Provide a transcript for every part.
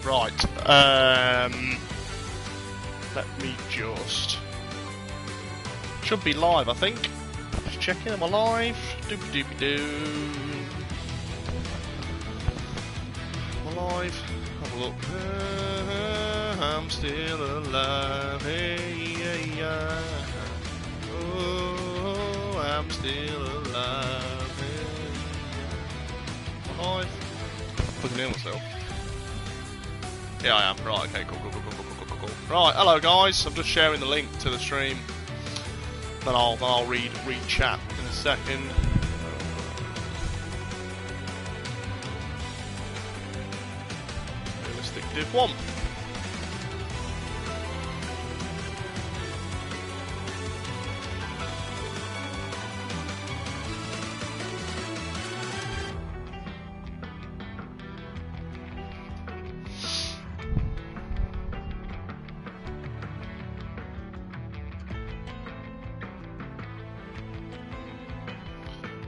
Right. Let me just... Should be live, I think. Just checking, am I live? Doopy-doopy-doo. Am I live? Have a look. I'm still alive. Hey, yeah, yeah. Oh, I'm still alive. Hey, yeah. Am I live? Fucking hear myself. Yeah, I am. Right, okay, cool. Right, hello guys. I'm just sharing the link to the stream. Then I'll read chat in a second. Realistic Div 1.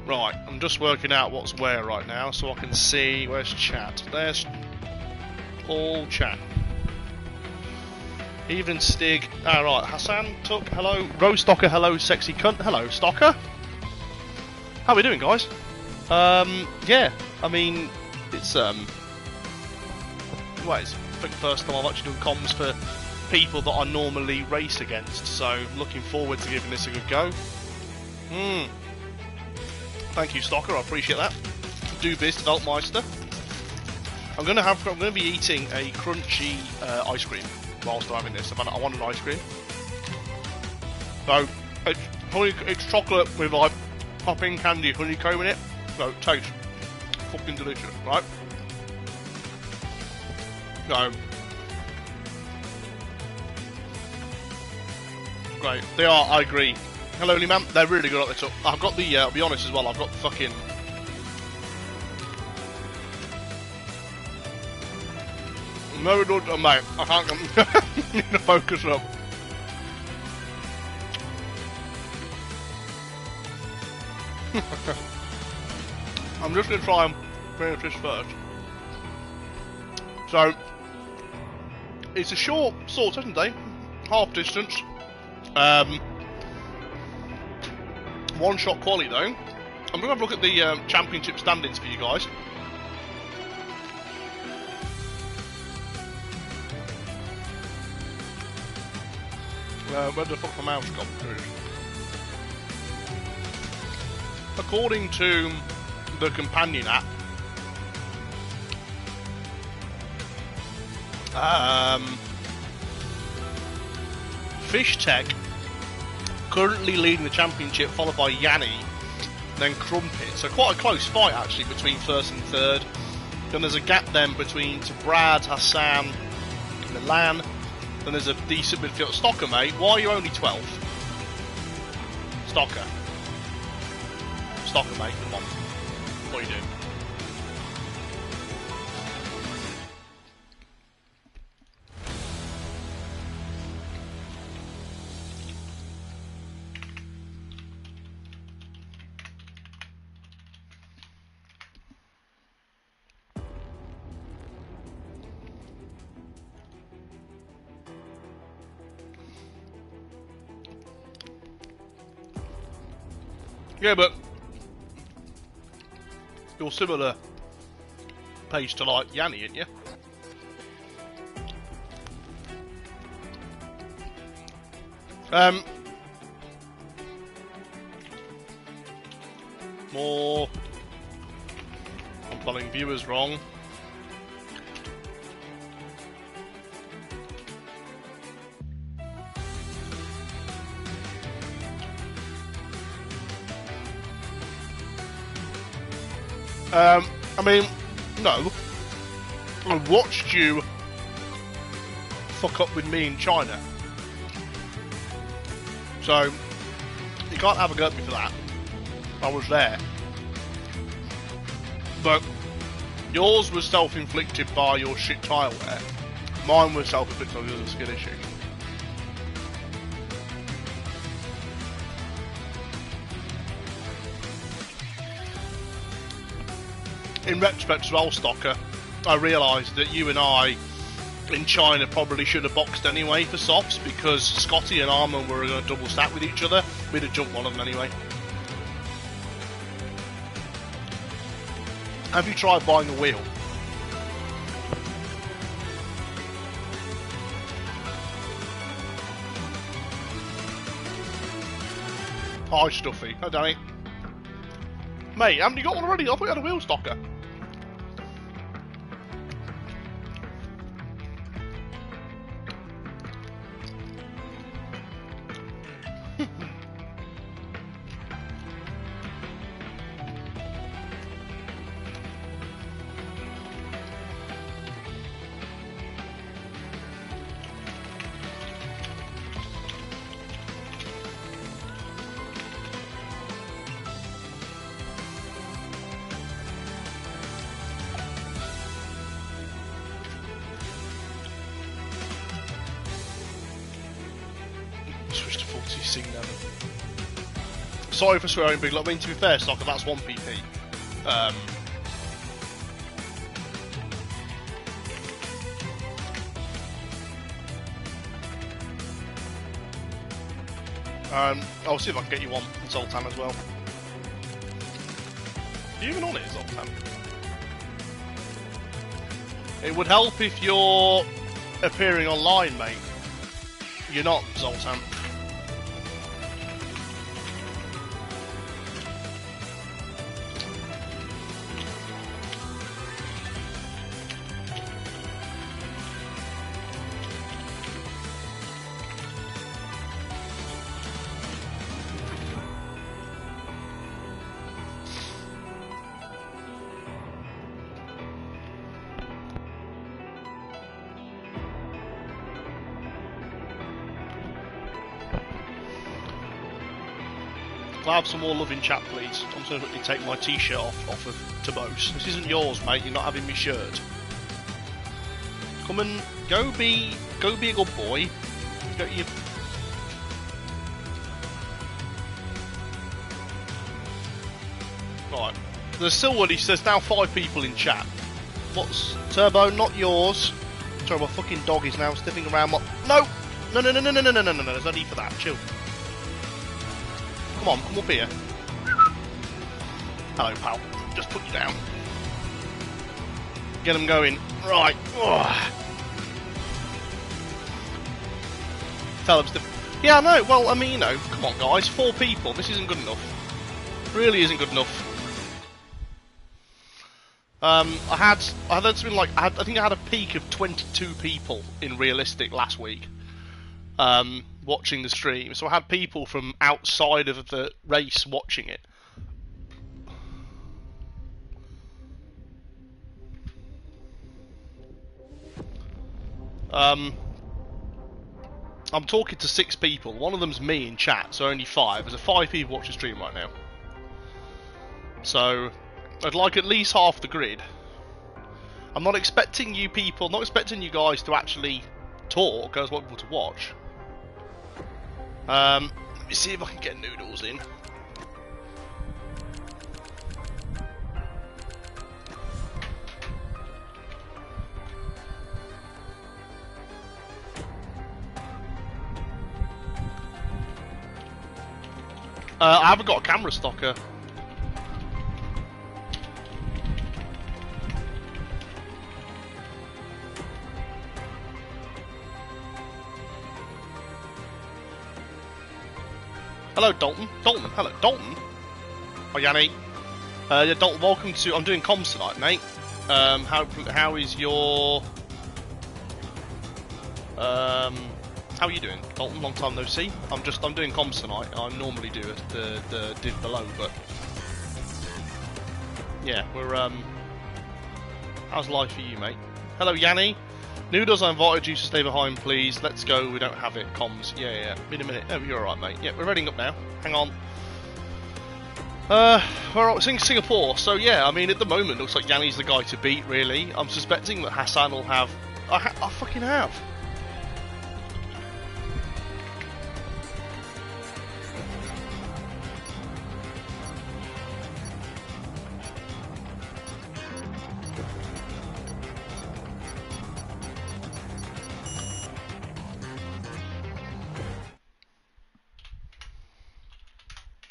Right, I'm just working out what's where right now so I can see where's chat. There's all chat. Even Stig. Ah, right, Hassan, Tuck, hello. Rose Stocker, hello, sexy cunt. Hello, Stocker. How we doing, guys? Yeah, I mean, it's, well, it's I think the first time I've actually done comms for people that I normally race against, so looking forward to giving this a good go. Thank you, Stocker. I appreciate that. Do biz, Weltmeister. I'm gonna be eating a crunchy ice cream whilst I'm having this. I want an ice cream. So it's chocolate with like popping candy, honeycomb in it. So it tastes fucking delicious, right? So great. They are. I agree. Hello, man. They're really good at this. I've got the, I'll be honest as well, I've got the fucking... No, mate, I can't need to focus up. I'm just going to try and finish this first. So, it's a short session day, half distance. One-shot quali though. I'm going to have a look at the championship standings for you guys. Where the fuck my mouse gone? According to the companion app, Fish Tech currently leading the championship, followed by Yanni, then Crumpet. So quite a close fight actually between first and third. Then there's a gap then between to Brad, Hassan, Milan. Then there's a decent midfield. Stocker, mate, why are you only 12th? Stocker, mate, come on. What are you doing? Yeah, but you're similar pace to like Yanni, ain't you? More. I'm spelling viewers wrong. I mean, no. I watched you fuck up with me in China. So, you can't have a go at me for that. I was there. But, yours was self-inflicted by your shit tyre wear. Mine was self-inflicted because of a skill issue. In retrospect as well, Stocker, I realised that you and I in China probably should have boxed anyway for softs, because Scotty and Armand were going to double stack with each other. We'd have jumped one of them anyway. Have you tried buying a wheel? Hi, Stuffy. Hi, Danny. Mate, haven't you got one already? I thought you had a wheel stocker. Switch to 40 Sing now. Sorry for swearing, big. I mean, to be fair, Stocker, that's 1 PP. I'll see if I can get you one in Zoltan as well. Are you even on it, Zoltan? It would help if you're appearing online, mate. You're not, Zoltan. Can I have some more love in chat, please? I'm just going to quickly take my t-shirt off of Tabos. This isn't yours, mate. You're not having my shirt. Come and go be a good boy. Go you. Right. There's still he says now 5 people in chat. What's Turbo? Not yours. Sorry, my fucking dog is now sniffing around. No. No. There's no need for that. Chill. Come on, come up here. Hello, pal. Just put you down. Get them going. Right. Ugh. Tell them to... Yeah, I know. Well, I mean, you know, come on, guys. 4 people. This isn't good enough. Really isn't good enough. I think I had a peak of 22 people in Realistic last week. Watching the stream, so I had people from outside of the race watching it. I'm talking to 6 people. One of them's me in chat, so only 5. There's 5 people watching the stream right now. So I'd like at least half the grid. I'm not expecting you people, not expecting you guys to actually talk. I just want people to watch. Let me see if I can get noodles in. I haven't got a camera stocker. Hello, Dalton. Dalton, hello, Dalton. Oh, Yanni. Yeah, Dalton, welcome to... I'm doing comms tonight, mate. How is your... How are you doing, Dalton? Long time no see. I'm doing comms tonight. I normally do it, the div below, but... Yeah, we're, how's life for you, mate? Hello, Yanni. Noodles, I invited you to stay behind, please. Let's go. We don't have it. Comms. Yeah. In a minute. Oh, you're alright, mate. Yeah, we're reading up now. Hang on. We're in Singapore. So, yeah, I mean, at the moment, looks like Yanni's the guy to beat, really. I'm suspecting that Hassan will have... I fucking have.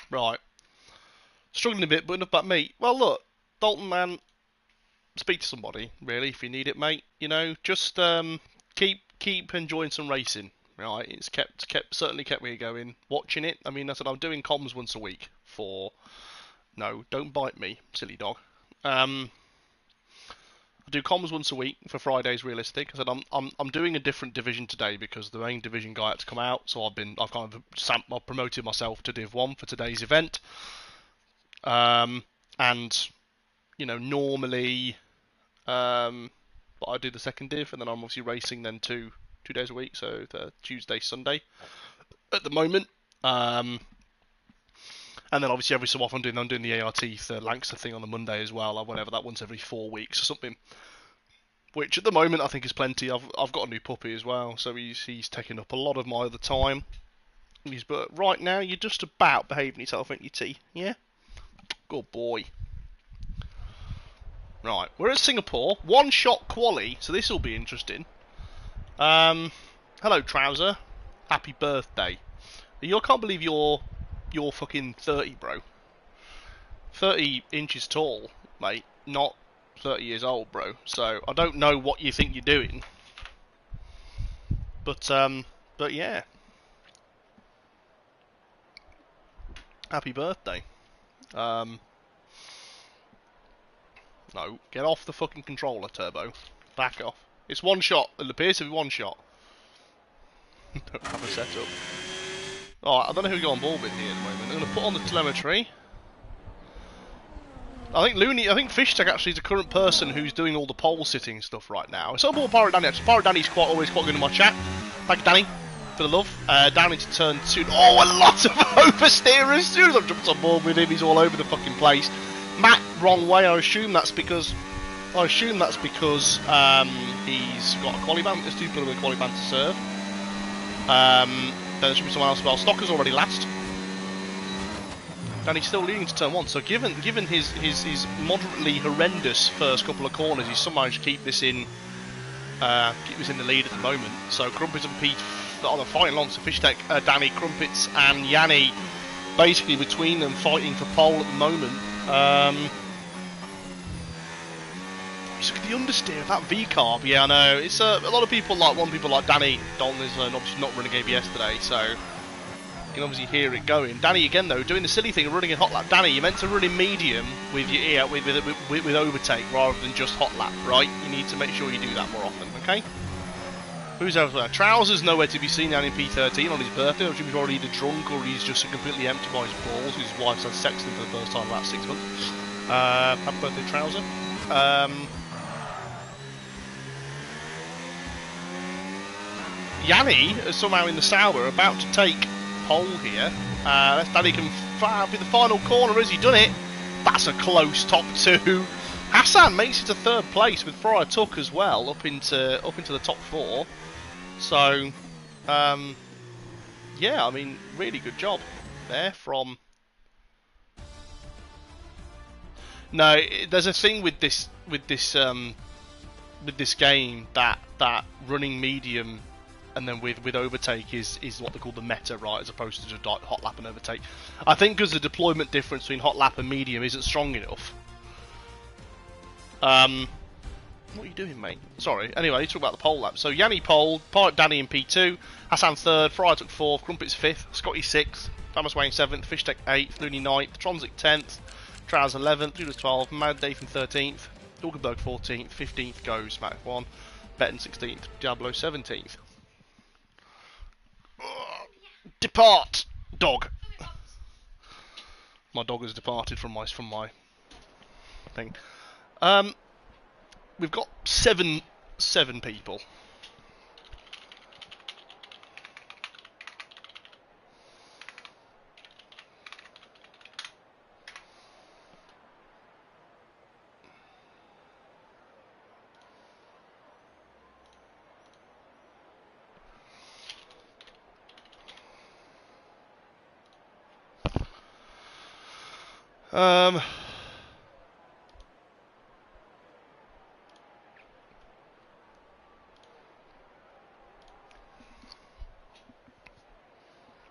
Right. Struggling a bit, but enough about me. Well, look, Dalton, man, speak to somebody, really, if you need it, mate. You know, just keep enjoying some racing. Right, it's certainly kept me going. Watching it. I mean, I said I'm doing comms once a week for. No, don't bite me, silly dog. I do comms once a week for Fridays Realistic. I said I'm doing a different division today because the main division guy had to come out, so I've kind of I've promoted myself to Div 1 for today's event. And you know, normally but I do the second div, and then I'm obviously racing then two days a week, so the Tuesday, Sunday at the moment. And then obviously every so often I'm doing the ART, the Lankster thing on the Monday as well, or whatever, that once every 4 weeks or something. Which at the moment I think is plenty. I've got a new puppy as well, so he's taking up a lot of my other time. But right now you're just about behaving yourself, ain't you, T? Yeah? Good boy. Right, we're at Singapore. One shot quali, so this will be interesting. Hello, Trouser. Happy birthday. I can't believe you're fucking 30, bro. 30 inches tall, mate. Not 30 years old, bro. So I don't know what you think you're doing. But yeah. Happy birthday. No, get off the fucking controller, Turbo. Back off. It's one shot. It appears to be one shot. Don't have a setup. Alright, I don't know who we got on board with here at the moment. I'm going to put on the telemetry. I think Fishtech actually is the current person who's doing all the pole sitting stuff right now. It's on board Pirate Danny actually. Pirate Danny's always quite good in my chat. Thank you, Danny, for the love. Down into turn 2. Oh, a lot of oversteer as soon as I've jumped on board with him. He's all over the fucking place. Matt, wrong way. I assume that's because he's got a quali ban. There's 2 people with a quali ban to serve. Then there should be someone else as well. Stocker's already last. And he's still leading to turn 1, so given his moderately horrendous first couple of corners, he's somehow managed to keep this in the lead at the moment. So Crumpets and Pete on the fighting along, so Fishtech, Danny, Crumpets and Yanni basically between them fighting for pole at the moment. Just look at the understeer of that V-carb. Yeah, I know. It's a lot of people like Danny Dalton is obviously not running AB yesterday, so you can obviously hear it going. Danny again though, doing the silly thing of running in hot lap. Danny, you're meant to run in medium with your ear with overtake rather than just hot lap, right? You need to make sure you do that more often, okay? Who's over there? Trousers nowhere to be seen down in P13 on his birthday. I'm sure he's already either drunk or he's just completely empty by his balls. His wife's had sex with him for the first time in about 6 months. Happy birthday, Trouser. Yanni is somehow in the Sauber, about to take pole here. Danny can be the final corner. Has he done it? That's a close top 2. Hassan makes it to 3rd place with Friar Tuck as well, up into the top 4. So, yeah, I mean, really good job there from. No, there's a thing with this game that running medium and then with overtake is what they call the meta, right, as opposed to just hot lap and overtake. I think because the deployment difference between hot lap and medium isn't strong enough. What are you doing, mate? Sorry. Anyway, you talk about the pole lap. So Yanni pole, Pirate Danny in P2, Hassan 3rd, Friar took 4th, Crumpets 5th, Scotty 6th, Thomas Wayne 7th, Fishtech 8th, Looney 9th, Tronzik 10th, Trows 11th, Judas 12th, Mad Dathan 13th, Dulkenberg 14th, 15th goes Mac 1, Betten 16th, Diablo 17th. Depart, dog. My dog has departed from my thing. We've got seven people.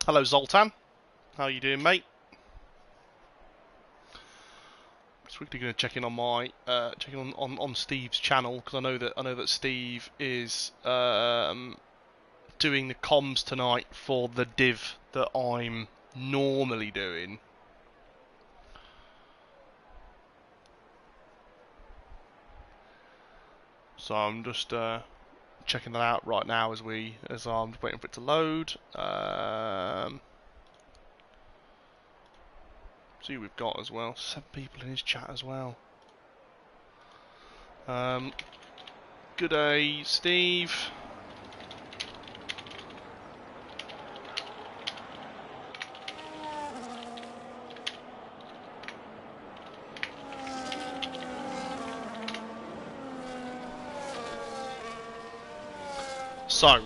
Hello Zoltan, how you doing, mate? Just quickly going to check in on my on Steve's channel, because I know that Steve is doing the comms tonight for the div that I'm normally doing. So I'm just checking that out right now as I'm just waiting for it to load. See who we've got as well. 7 people in his chat as well. Good day, Steve. So,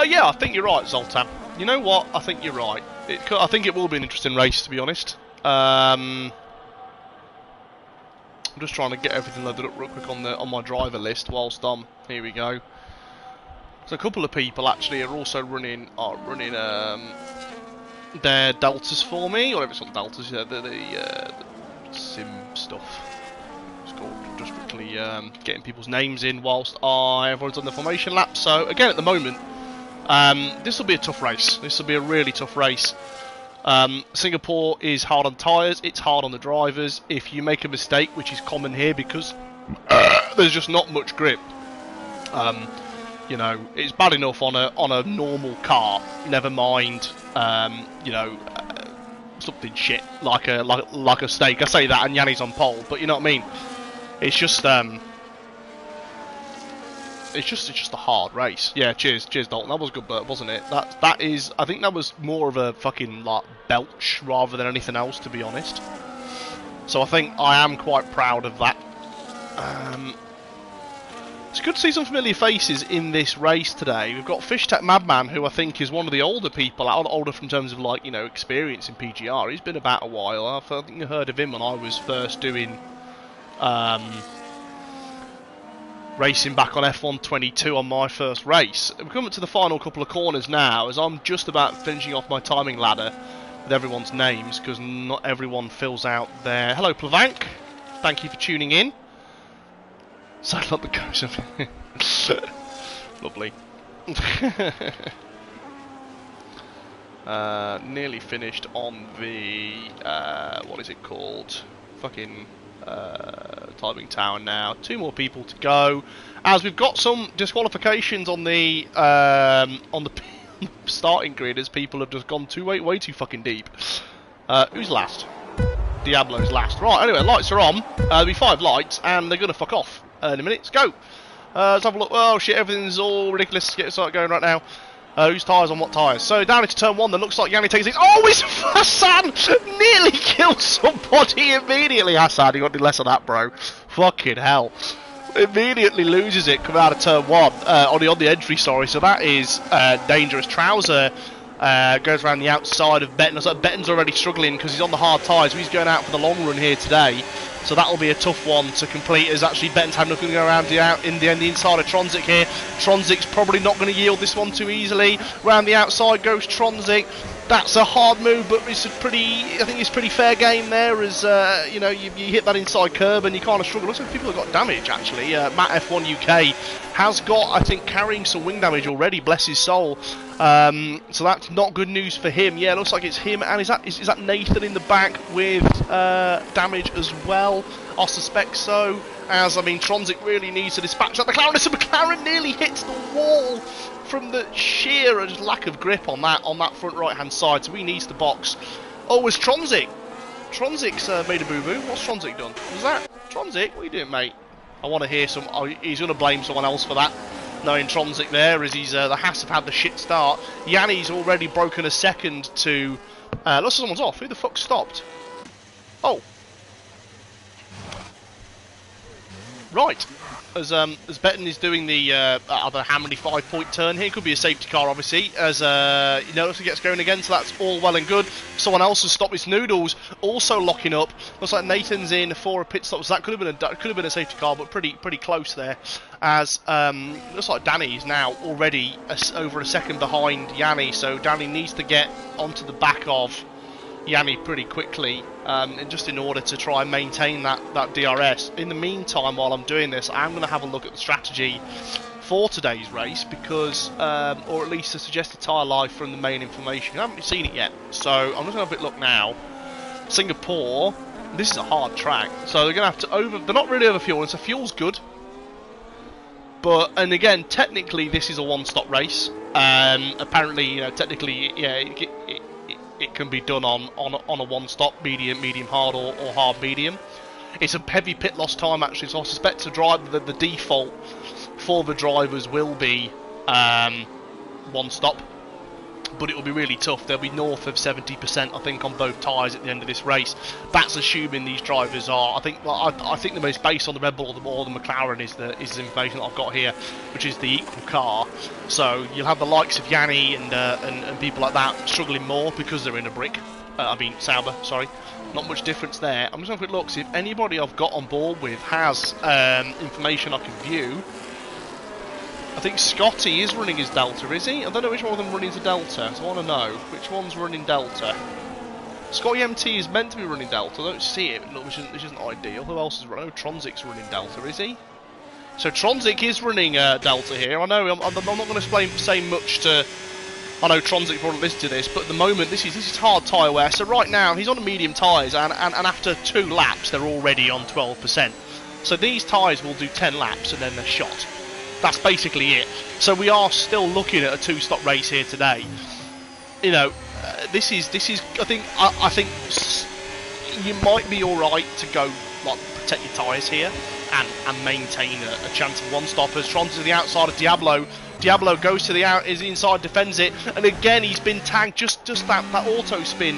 yeah, I think you're right, Zoltan. You know what? I think you're right. I think it will be an interesting race, to be honest. I'm just trying to get everything loaded up real quick on my driver list whilst here we go. So a couple of people actually are also running their deltas for me, or if it's not deltas, yeah, the sim stuff. Just quickly getting people's names in whilst everyone's on the formation lap. So again, at the moment, this will be a tough race. This will be a really tough race. Singapore is hard on tyres, it's hard on the drivers. If you make a mistake, which is common here because there's just not much grip, you know, it's bad enough on a normal car. Never mind, you know, something shit like a steak. I say that, and Yanni's on pole, but you know what I mean. It's just a hard race. Yeah, cheers, Dalton. That was a good burp, wasn't it? That is. I think that was more of a fucking like belch rather than anything else, to be honest. So I think I am quite proud of that. It's good to see some familiar faces in this race today. We've got Fish Tech Madman, who I think is one of the older people, older from terms of like, you know, experience in PGR. He's been about a while. I think I heard of him when I was first doing racing back on F1 22 on my first race. We're coming to the final couple of corners now, as I'm just about finishing off my timing ladder with everyone's names, because not everyone fills out their... Hello, Plavank. Thank you for tuning in. So I love the ghost of it. Lovely. Nearly finished on the what is it called? Fucking timing tower now. 2 more people to go. As we've got some disqualifications on the starting grid, as people have just gone way too fucking deep. Who's last? Diablo's last. Right. Anyway, lights are on. There'll be 5 lights, and they're gonna fuck off in a minute. Let's go. Let's have a look. Oh shit, everything's all ridiculous. Get started going right now. Whose tyres on what tyres? So down into turn 1, that looks like Yanni takes it. Oh, it's Hassan! Nearly killed somebody immediately. Hassan, you got to do less of that, bro. Fucking hell. Immediately loses it coming out of turn 1. On the entry, sorry. So that is dangerous. Trouser goes around the outside of Betten. So Betten's already struggling because he's on the hard tyres. So he's going out for the long run here today. So that'll be a tough one to complete, as actually Betten's had nothing to go around in the inside of Tronzik here. Tronzik's probably not going to yield this one too easily. Round the outside goes Tronzik. That's a hard move, but I think it's pretty fair game there, as you know, you hit that inside curb and you kind of struggle. Looks like people have got damage actually. Matt F1 UK has got, I think, carrying some wing damage already, bless his soul. So that's not good news for him. Yeah, looks like it's him, and is that Nathan in the back with damage as well? I suspect so, as I mean Tronzik really needs to dispatch that McLaren. So McLaren nearly hits the wall from the sheer lack of grip on that front right hand side, so he needs to box. Oh, it's Tronzik. Tronzik's made a boo-boo. What's Tronzik done? Was that Tronzik? What are you doing, mate? I want to hear some... Oh, he's going to blame someone else for that. Knowing Tronzik there, as he's the Haas have had the shit start. Yanni's already broken a second to... looks like someone's off. Who the fuck stopped? Oh. Right. as Betton is doing the I don't know how many 5-point turn here. Could be a safety car, obviously, as you know, if he gets going again, so that's all well and good. Someone else has stopped his Noodles, also locking up. Looks like Nathan's in for a pit stop, so that could have been a safety car, but pretty close there. As looks like Danny's now already over a second behind Yanni, so Danny needs to get onto the back of Yanni pretty quickly, and just in order to try and maintain that DRS. In the meantime, while I'm doing this, I'm going to have a look at the strategy for today's race, because, or at least a suggested tyre life from the main information. I haven't seen it yet, so I'm just going to have a bit look now. Singapore, this is a hard track, so they're going to have to they're not really over fueling, so fuel's good. But, and again, technically this is a one-stop race. Apparently, you know, technically, yeah, it can be done on a one-stop, medium hard, or hard medium. It's a heavy pit loss time actually, so I suspect the default for the drivers will be one stop, but it will be really tough. They'll be north of 70%, I think, on both tyres at the end of this race. That's assuming these drivers are. I think the most based on the Red Bull or the McLaren is the information that I've got here, which is the equal car. So you'll have the likes of Yanni and people like that struggling more because they're in a brick. Sauber, sorry. Not much difference there. I'm just going to have a quick look, see if anybody I've got on board with has information I can view. I think Scotty is running his Delta, is he? I don't know which one of them running his Delta, so I want to know which one's running Delta. Scotty MT is meant to be running Delta, I don't see it, which isn't ideal. Who else is running? Oh, Tronzic's running Delta, is he? So Tronzic is running Delta here. I know I'm not going to say much to... I know Tronzic probably listened to this, but at the moment this is hard tyre wear. So right now he's on the medium tyres, and after 2 laps they're already on 12%. So these tyres will do 10 laps and then they're shot. That's basically it. So we are still looking at a 2-stop race here today. You know, this is. I think you might be all right to go like protect your tyres here and maintain a chance of one stop. As Tron's to the outside of Diablo. Diablo goes to the out, is inside, defends it, and again he's been tagged. Just that auto spin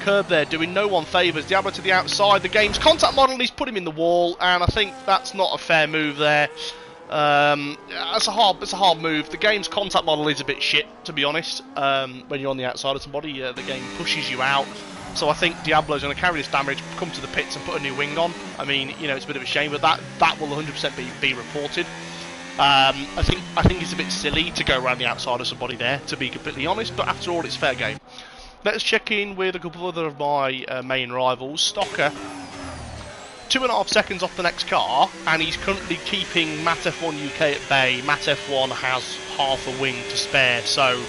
curb there, doing no one favours. Diablo to the outside. The game's contact model. He's put him in the wall, and I think that's not a fair move there. It's a hard move. The game's contact model is a bit shit, to be honest. When you're on the outside of somebody, the game pushes you out. So I think Diablo's going to carry this damage, come to the pits and put a new wing on. I mean, you know, it's a bit of a shame, but that will 100% be reported. I think it's a bit silly to go around the outside of somebody there, to be completely honest. But after all, it's fair game. Let's check in with a couple of other of my main rivals. Stocker, 2.5 seconds off the next car, and he's currently keeping Matt F1 UK at bay. Matt F1 has half a wing to spare, so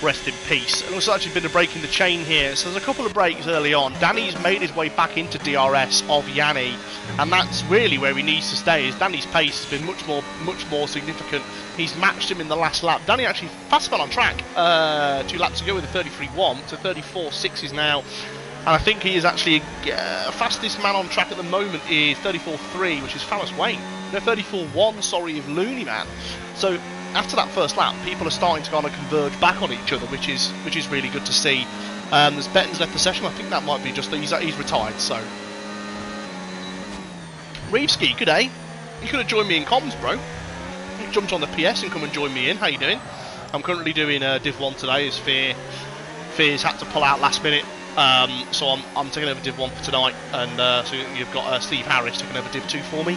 rest in peace. And also actually been a break in the chain here, so there's a couple of breaks early on. Danny's made his way back into DRS of Yanni, and that's really where he needs to stay. Is Danny's pace has been much more significant. He's matched him in the last lap. Danny actually fast spell on track 2 laps ago with a 33.1 to 34.6 now. And I think he is actually fastest man on track at the moment is 34.3, which is Fallis Wayne. No, 34.1, sorry, of Looney Man. So after that first lap, people are starting to kind of converge back on each other, which is really good to see. As Betton's left the session, I think that might be just that he's retired. So Reevski, good day. You could have joined me in comms, bro. You jumped on the PS and come and join me in. How you doing? I'm currently doing Div 1 today, as Fear's had to pull out last minute. So I'm taking over Div 1 for tonight, and so you've got Steve Harris taking over Div 2 for me.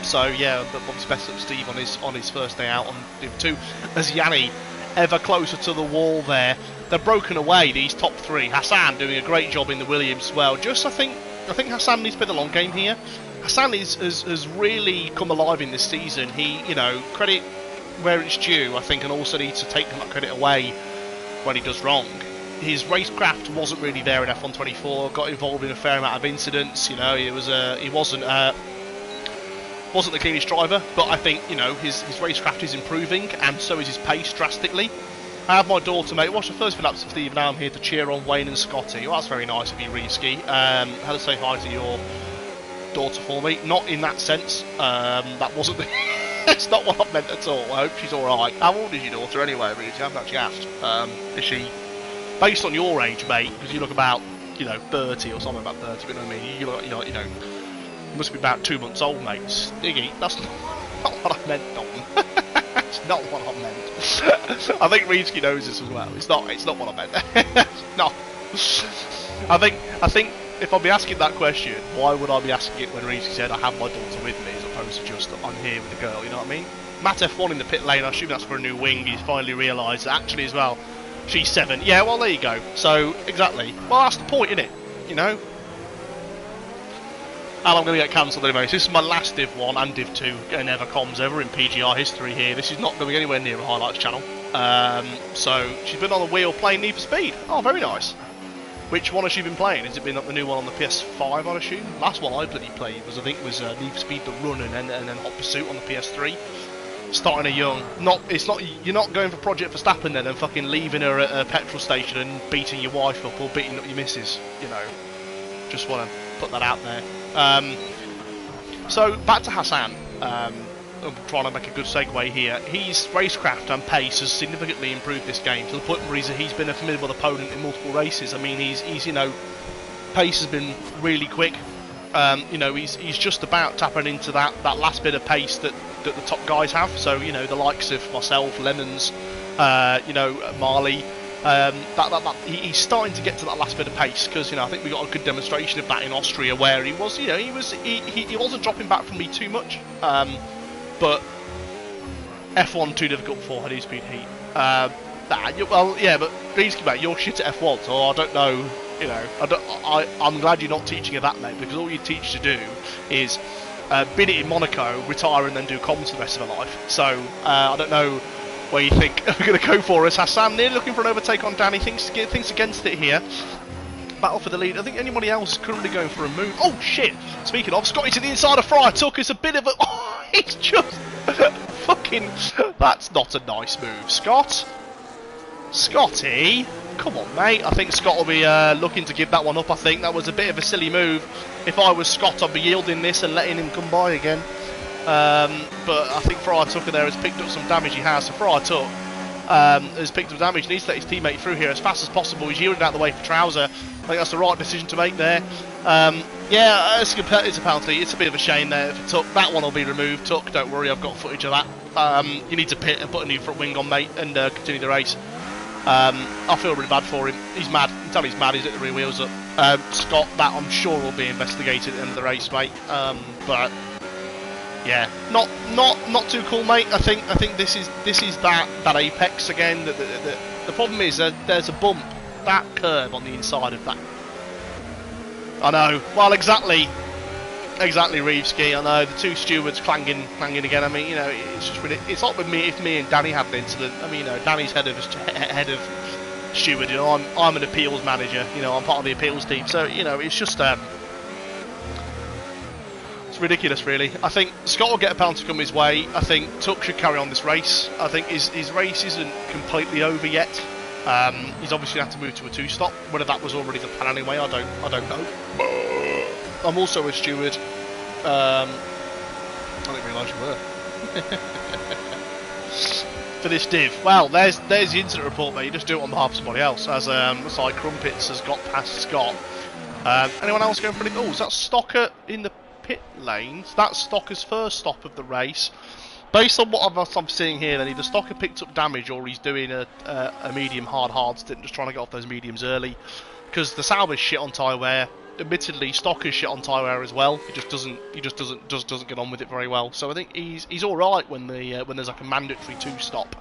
So yeah, obviously best up Steve on his first day out on Div 2. As Yanni ever closer to the wall there. They're broken away, these top 3. Hassan doing a great job in the Williams as well. Just I think Hassan needs to play the long game here. Hassan has really come alive in this season. He, you know, credit where it's due, I think, and also needs to take that credit away when he does wrong. His racecraft wasn't really there in F1 24. Got involved in a fair amount of incidents. You know, he wasn't the cleanest driver, but I think, you know, his racecraft is improving, and so is his pace drastically. I have my daughter, mate. Watch the first few laps of Steve. Now I'm here to cheer on Wayne and Scotty. Well, that's very nice of you, Reevski. Had to say hi to your daughter for me. Not in that sense. That wasn't the it's not what I meant at all. I hope she's alright. How old is your daughter anyway, Reevski? I haven't actually asked. Is she, based on your age, mate, because you look about, you know, 30 or something, about 30, but you know what I mean? You look, you know, Must be about 2 months old, mate. Stiggy, that's not what I meant, Dalton. That's not what I meant. I think Reevesky knows this as well. It's not what I meant. No. I think if I'll be asking that question, why would I be asking it when Reevesky said I have my daughter with me as opposed to just I'm here with the girl, you know what I mean? Matt F1 in the pit lane, I assume that's for a new wing. He's finally realised that actually as well, she's 7. Yeah, well there you go. So, exactly. Well, that's the point, isn't it? You know? And I'm going to get cancelled anyway. So this is my last Div 1 and Div 2 and ever comms ever in PGR history here. This is not going anywhere near a highlights channel. So she's been on the wheel playing Need for Speed. Oh, very nice. Which one has she been playing? Has it been the new one on the PS5, I'd assume? Last one I bloody played was, I think, was Need for Speed The Run and then Hot Pursuit on the PS3. Starting her young. You're not going for Project Verstappen then and fucking leaving her at a petrol station and beating your wife up or beating up your missus, you know. Just want to put that out there. So back to Hassan. I'm trying to make a good segue here. His racecraft and pace has significantly improved this game to the point where he's been a formidable opponent in multiple races. I mean, he's you know, pace has been really quick. You know, he's just about tapping into that last bit of pace that the top guys have. So you know, the likes of myself, Lemons, you know, Marley. He's starting to get to that last bit of pace because you know I think we got a good demonstration of that in Austria where he was, you know, he wasn't dropping back from me too much, but F1 too difficult for heady speed heat. Well, yeah, but Reevesky, mate, you're shit at F1, so I don't know, you know, I'm glad you're not teaching her that, mate, because all you teach to do is bid it in Monaco, retire, and then do comms for the rest of her life. So I don't know where you think we're going to go for us. Hassan nearly looking for an overtake on Danny. Thinks against it here. Battle for the lead. I think anybody else is currently going for a move. Oh shit! Speaking of, Scotty to the inside of Fryer Tuck. It's a bit of a. Oh, it's just fucking. That's not a nice move, Scott. Scotty, come on, mate. I think Scott will be looking to give that one up. I think that was a bit of a silly move. If I was Scott, I'd be yielding this and letting him come by again. But I think Fryer Tucker there has picked up some damage. He has. So Fryer Tuck has picked up damage. Needs to let his teammate through here as fast as possible. He's yielding out the way for Trouser. I think that's the right decision to make there. Yeah, it's a penalty. It's a bit of a shame there for Tuck. That one will be removed. Tuck, don't worry, I've got footage of that. You need to pit and put a new front wing on, mate, and continue the race. I feel really bad for him. He's mad. You can tell he's mad. He's at the rear wheels up. Scott, that I'm sure will be investigated at the end of the race, mate. But yeah, not too cool, mate. I think this is that apex again. The problem is there's a bump, that curve on the inside of that. I know. Well, exactly, Reevesky. I know the two stewards clanging again. I mean, you know, it's just really, it's like with me. If me and Danny had an incident, I mean, you know, Danny's head of steward. You know, I'm an appeals manager. You know, I'm part of the appeals team. So you know, it's just it's ridiculous, really. I think Scott will get a penalty come his way. I think Tuck should carry on this race. I think his race isn't completely over yet. He's obviously going to have to move to a 2-stop. Whether that was already the plan anyway, I don't know. I'm also a steward. I didn't realise you were. For this div. Well, there's the incident report, mate. You just do it on behalf of somebody else. As looks like Crumpets has got past Scott. Anyone else going for it? Oh, is that Stocker in the pit lanes? That's Stocker's first stop of the race. Based on what I'm seeing here, then either Stocker picked up damage or he's doing a medium hard stint, just trying to get off those mediums early. Because the Sauber's shit on tyre wear. Admittedly, Stocker's shit on tyre wear as well. He just doesn't get on with it very well. So I think he's all right when there's like a mandatory 2-stop.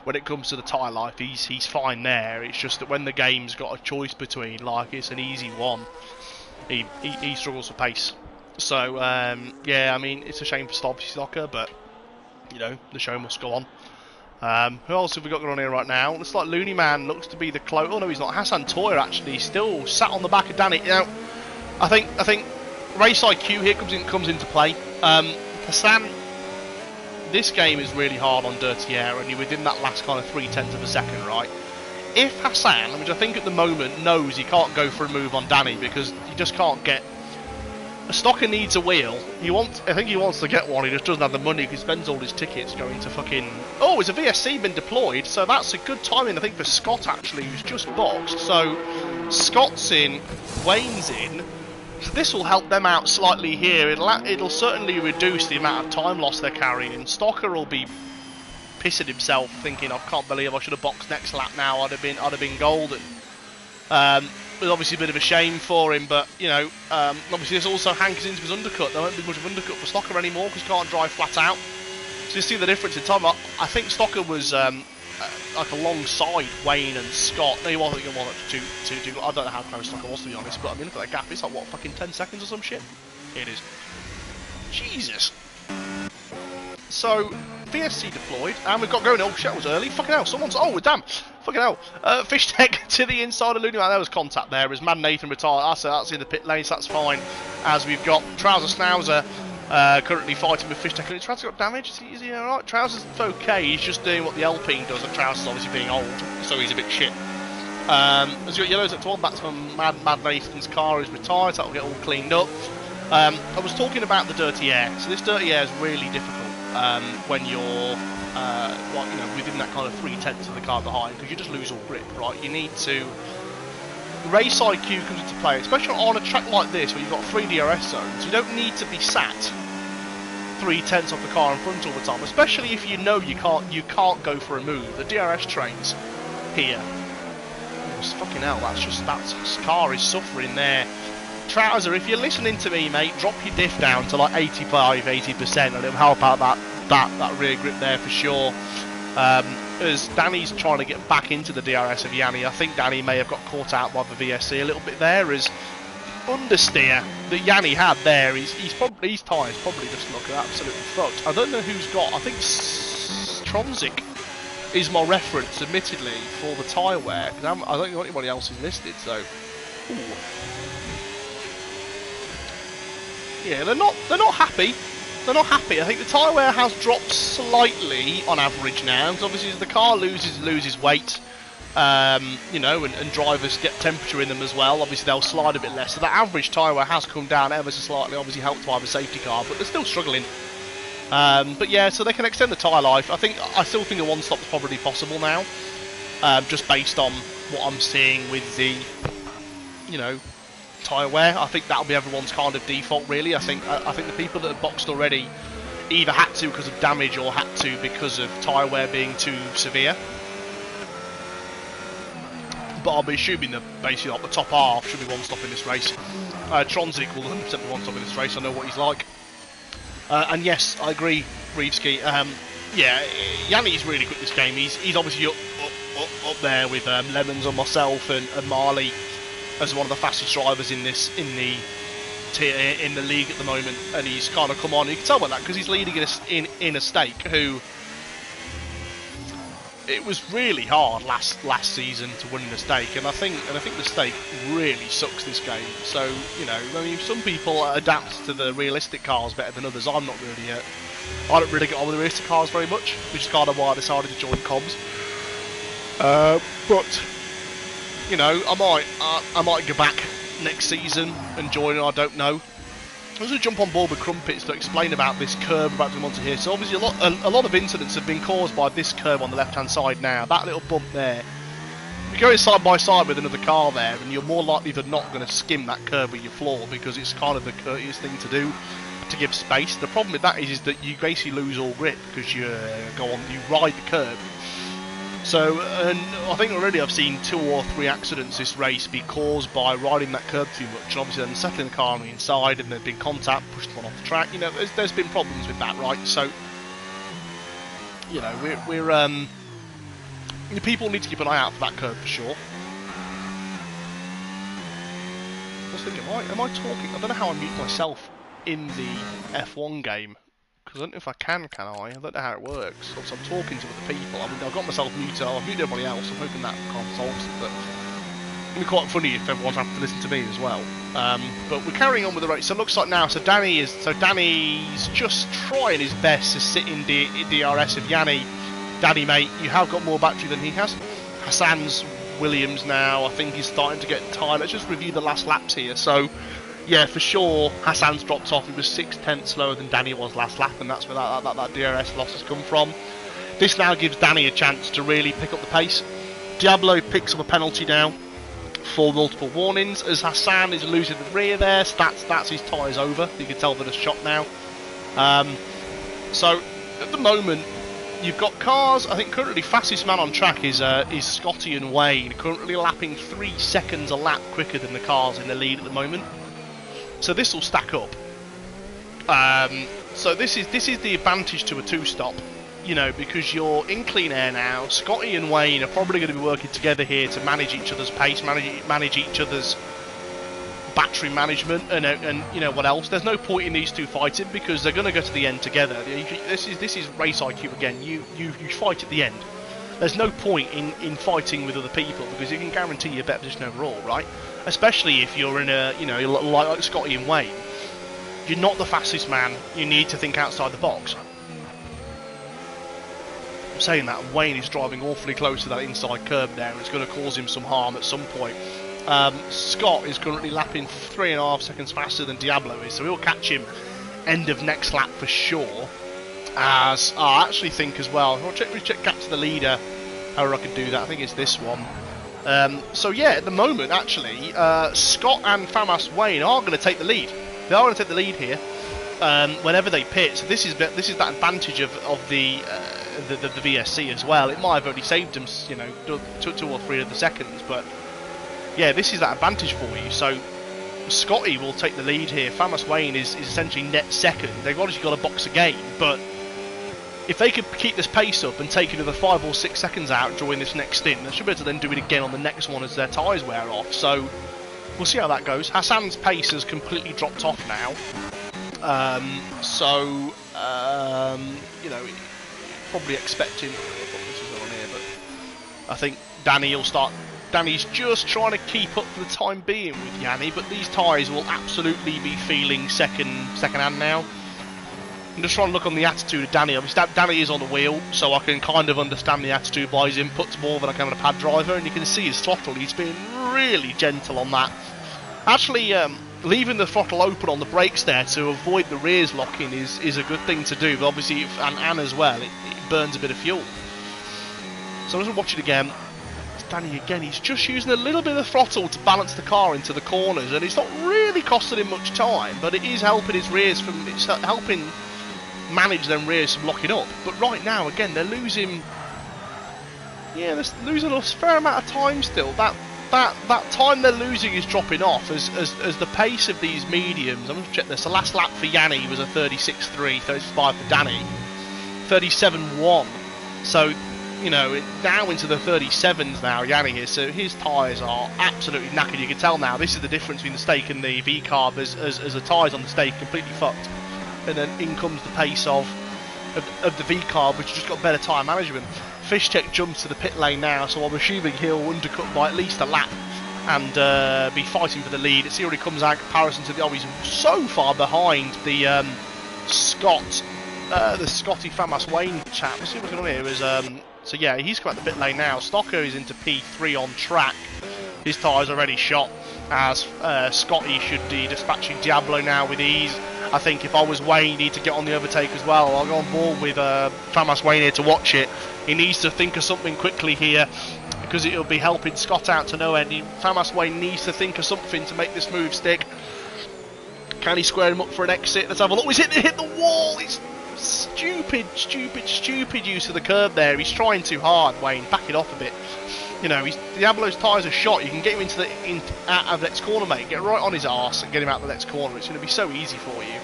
When it comes to the tyre life, he's fine there. It's just that when the game's got a choice between, like it's an easy one, he struggles for pace. So yeah, I mean it's a shame for Stocker, but you know the show must go on. Who else have we got going on here right now? Looks like Looney Man looks to be the close. Oh no, he's not. Hassan Toyer actually still sat on the back of Danny. You know, I think race IQ here comes into play. Hassan, this game is really hard on Dirty Air, and you're within that last kind of 0.3 of a second, right? If Hassan, which I think at the moment knows he can't go for a move on Danny because he just can't get. A Stocker needs a wheel. I think he wants to get one. He just doesn't have the money because he spends all his tickets going to fucking. Oh, is a VSC been deployed? So that's a good timing, I think, for Scott actually, who's just boxed. So Scott's in, Wayne's in, So this will help them out slightly here. It'll certainly reduce the amount of time loss they're carrying. Stocker will be pissing himself, thinking, "I can't believe I should have boxed next lap. Now I'd have been golden." It was obviously a bit of a shame for him, but you know, obviously this also hankers into his undercut. There won't be much of undercut for Stocker anymore because he can't drive flat out. So you see the difference in time. I think Stocker was like alongside Wayne and Scott. No, he wasn't too. I don't know how close Stocker was, to be honest, but I mean, look at that gap. It's like, what, fucking 10 seconds or some shit? It is. Jesus. So, VSC deployed, and we've got going. Oh shit, that was early. Fucking hell, someone's. Oh, damn. Fucking hell. Fish Tech to the inside of Looney. There was contact there as Mad Nathan retired. That's in the pit lane, so that's fine. As we've got Trouser Snouser currently fighting with Fish Tech. Trouser got damaged. Is he alright? Trouser's okay. He's just doing what the Alpine does, and Trouser's obviously being old, so he's a bit shit. As you got yellows at 12, that's when Mad Nathan's car is retired, so that'll get all cleaned up. I was talking about the dirty air. So this dirty air is really difficult when you're within that kind of 3/10 of the car behind, because you just lose all grip, right? You need to... Race IQ comes into play, especially on a track like this where you've got 3 DRS zones. You don't need to be sat 3/10 off the car in front all the time, especially if you know you can't go for a move. The DRS trains here. Oh, fucking hell, that car is suffering there. Trouser, if you're listening to me, mate, drop your diff down to like 85-80%, and it'll help out that rear grip there for sure. As Danny's trying to get back into the DRS of Yanni, I think Danny may have got caught out by the VSC a little bit there, as understeer that Yanni had there, his tyres probably just look absolutely fucked. I don't know who's got, I think Tronzik is my reference, admittedly, for the tyre wear, because I don't think anybody else is listed, so... Ooh. Yeah, they're not happy. They're not happy. I think the tyre wear has dropped slightly on average now, because obviously as the car loses weight, and drivers get temperature in them as well, obviously they'll slide a bit less. So the average tyre wear has come down ever so slightly, obviously helped by the safety car, but they're still struggling. But yeah, so they can extend the tyre life. I still think a one-stop is probably possible now, just based on what I'm seeing with the, tyre wear. I think that'll be everyone's kind of default, really. I think the people that have boxed already either had to because of damage or had to because of tyre wear being too severe. But I'll be assuming that basically like the top half should be one stop in this race. Tronzik will 100% be one stop in this race. I know what he's like. And yes, I agree, Reevski. Yeah, Yanni's really good at this game. He's obviously up there with Lemons and myself and Marley as one of the fastest drivers in the league at the moment, and he's kind of come on. You can tell by that because he's leading in a stake. Who it was really hard last season to win the stake, and I think the stake really sucks this game. So some people adapt to the realistic cars better than others. I'm not really. I don't really get on with the realistic cars very much, which is kind of why I decided to join comms. But I might go back next season and join. I don't know. I'm going to jump on board with Crumpets to explain about this curb about to come onto here. So obviously a lot of incidents have been caused by this curb on the left hand side now. That little bump there. If you're going side by side with another car there, and you're more likely than not going to skim that curb with your floor, because it's kind of the courteous thing to do to give space. The problem with that is that you basically lose all grip because you ride the curb. So, and I think already I've seen 2 or 3 accidents this race be caused by riding that curb too much, and obviously then settling the car on the inside, and there's been contact, pushed one off the track. There's been problems with that, right? So, people need to keep an eye out for that curb for sure. I was thinking, am I talking? I don't know how I mute myself in the F1 game. Because I don't know if I can I? I don't know how it works. Obviously, I'm talking to other people. I mean, I've got myself muted. I've muted everybody else. I'm hoping that kind of solves it. But it'd be quite funny if everyone's having to listen to me as well. But we're carrying on with the race. So it looks like now. So Danny's just trying his best to sit in DRS of Yanni. Danny, mate, you have got more battery than he has. Hassan's Williams now. I think he's starting to get tired. Let's just review the last laps here. So. Yeah, for sure, Hassan's dropped off. He was 6/10 slower than Danny was last lap, and that's where that DRS loss has come from. This now gives Danny a chance to really pick up the pace. Diablo picks up a penalty now. for multiple warnings, as Hassan is losing the rear there, so that's his tyres over. You can tell that it's shot now. So at the moment, you've got cars. I think currently fastest man on track is Scotty and Wayne, currently lapping 3 seconds a lap quicker than the cars in the lead at the moment. So this will stack up. So this is the advantage to a two-stop, you know, because you're in clean air now. Scotty and Wayne are probably going to be working together here to manage each other's pace, manage each other's battery management, and you know what else. There's no point in these two fighting because they're going to go to the end together. This is race IQ again. You fight at the end. There's no point in fighting with other people because you can guarantee a better position overall, right? Especially if you're in a, you know, like Scotty and Wayne. You're not the fastest man. You need to think outside the box. I'm saying that Wayne is driving awfully close to that inside curb there, and it's going to cause him some harm at some point. Scott is currently lapping 3.5 seconds faster than Diablo is, so he'll catch him end of next lap for sure. As I actually think as well, I'll check gap to the leader, however I can do that. I think it's this one. So yeah, at the moment actually, Scott and Famas Wayne are going to take the lead. They are going to take the lead here whenever they pit. So this is that advantage of the VSC as well. It might have only saved them, you know, 2 or 3 of the seconds, but yeah, this is that advantage for you. So Scotty will take the lead here. Famas Wayne is essentially net second. They've obviously got a box again, but if they could keep this pace up and take another 5 or 6 seconds out during this next stint, they should be able to then do it again on the next one as their tyres wear off. So we'll see how that goes. Hassan's pace has completely dropped off now. You know, probably expecting. This is on here, but I think Danny will start. Danny's just trying to keep up for the time being with Yanni, but these tyres will absolutely be feeling second hand now. I'm just trying to look on the attitude of Danny. Obviously, Danny is on the wheel, so I can kind of understand the attitude by his inputs more than I can on a pad driver, and you can see his throttle. He's been really gentle on that. Actually, leaving the throttle open on the brakes there to avoid the rears locking is a good thing to do, but obviously, and as well, it burns a bit of fuel. So I'm just watching it again. Danny again, he's just using a little bit of throttle to balance the car into the corners, and it's not really costing him much time, but it is helping his rears it's helping manage them rears from locking up. But right now, again, they're losing a fair amount of time still. That time they're losing is dropping off as the pace of these mediums. I'm going to check this. The last lap for Yanni was a 36.3, 35 for Danny, 37.1. So, you know, now into the 37s now, Yanni is, so his tyres are absolutely knackered. You can tell now, this is the difference between the stake and the V-carb, as the tyres on the stake completely fucked. And then in comes the pace of the V-carb, which has just got better tyre management. Fishtech jumps to the pit lane now, so I'm assuming he'll undercut by at least a lap and be fighting for the lead. It's already comes out in comparison to the, he's so far behind the Scotty Famas Wayne chap. Let's see what's going on here. So yeah, he's come out the pit lane now. Stocker is into P3 on track. His tyres already shot, as Scotty should be dispatching Diablo now with ease. I think if I was Wayne, need to get on the overtake as well. I'll go on board with Famas Wayne here to watch it. He needs to think of something quickly here, because it'll be helping Scott out to no end. Famas Wayne needs to think of something to make this move stick. Can he square him up for an exit? Let's have a look. He's hit the wall. It's stupid use of the curb there. He's trying too hard, Wayne. Back it off a bit. You know, Diablo's tyres are shot. You can get him out of the next corner, mate. Get right on his arse and get him out of the next corner. It's going to be so easy for you.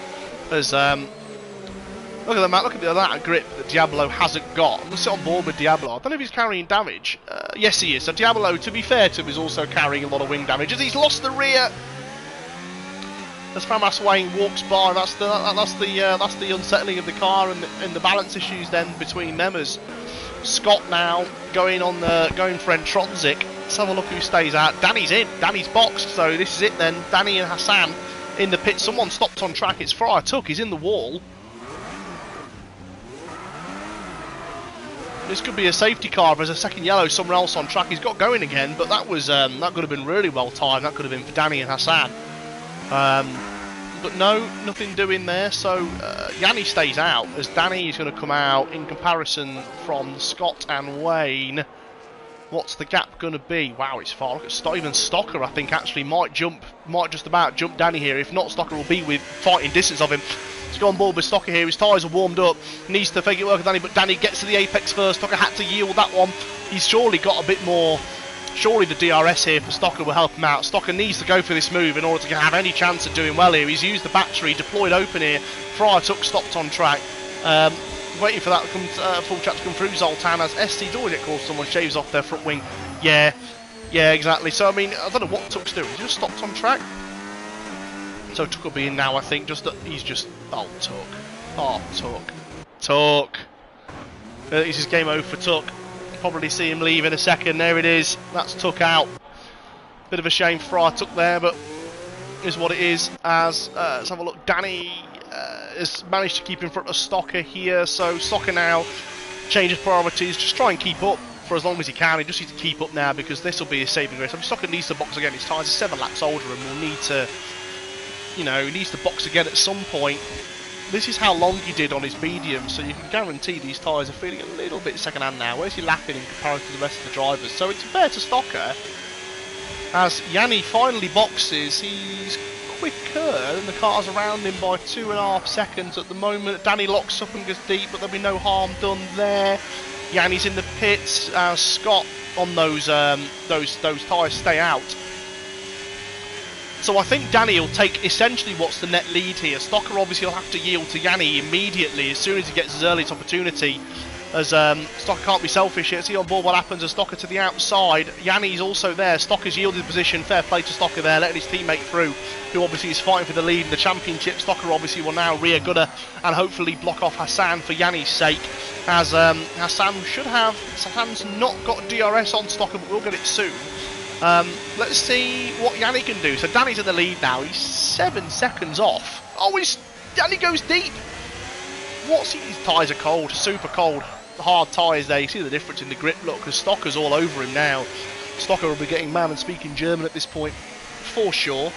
As look at the map. Look at the amount of grip that Diablo hasn't got. I'm going to sit on board with Diablo. I don't know if he's carrying damage. Yes, he is. So Diablo, to be fair to him, is also carrying a lot of wing damage, as he's lost the rear. As Famas Wayne walks by, that's the unsettling of the car and the balance issues then between them. As Scott now going for Entronzic. Let's have a look who stays out. Danny's in. Danny's boxed. So this is it then. Danny and Hassan in the pit. Someone stopped on track. It's Fryer Tuck. He's in the wall. This could be a safety car. There's a second yellow somewhere else on track. He's got going again, but that was that could have been really well timed. That could have been for Danny and Hassan. But no, nothing doing there. So Yanni stays out, as Danny is going to come out in comparison from Scott and Wayne. What's the gap going to be? Wow, it's far. Look at even Stocker, I think, actually might just about jump Danny here. If not, Stocker will be with fighting distance of him. Let's go on board with Stocker here. His tyres are warmed up. Needs to fake it work with Danny, but Danny gets to the apex first. Stocker had to yield that one. He's surely got a bit more. Surely the DRS here for Stocker will help him out. Stocker needs to go for this move in order to have any chance of doing well here. He's used the battery, deployed open here. Fryer Tuck stopped on track. Waiting for that to come, full chat to come through. Zoltan as SC always get called someone shaves off their front wing. Yeah, exactly. So I mean, I don't know what Tuck's doing. He just stopped on track. So Tuck will be in now, I think. Just that he's just Tuck. This is game over for Tuck. Probably see him leave in a second. There it is. That's Tuck out. Bit of a shame for our Tuck there, but is what it is. As let's have a look. Danny has managed to keep in front of Stocker here, so Stocker now changes priorities, just try and keep up for as long as he can. He just needs to keep up now because this will be his saving grace. I mean, Stocker needs to box again. His tyres are 7 laps older and will need to, he needs to box again at some point. This is how long he did on his medium, so you can guarantee these tyres are feeling a little bit second hand now. Where's he lapping in comparison to the rest of the drivers? So it's fair to Stocker. As Yanni finally boxes, he's quicker than the cars around him by 2.5 seconds at the moment. Danny locks up and goes deep, but there'll be no harm done there. Yanni's in the pits. Scott on those tyres stay out. So I think Danny will take essentially what's the net lead here. Stocker obviously will have to yield to Yanni immediately as soon as he gets his earliest opportunity. As Stocker can't be selfish here. See on board what happens as Stocker to the outside. Yanni's also there. Stocker's yielded position. Fair play to Stocker there, letting his teammate through, who obviously is fighting for the lead in the championship. Stocker obviously will now rear gunner and hopefully block off Hassan for Yanni's sake. As Hassan's not got DRS on Stocker, but we'll get it soon. Let's see what Yanni can do. So Danny's in the lead now. He's 7 seconds off. Oh, Danny goes deep. His tyres are cold, super cold. Hard tyres there. You see the difference in the grip look because Stocker's all over him now. Stocker will be getting man and speaking German at this point for sure.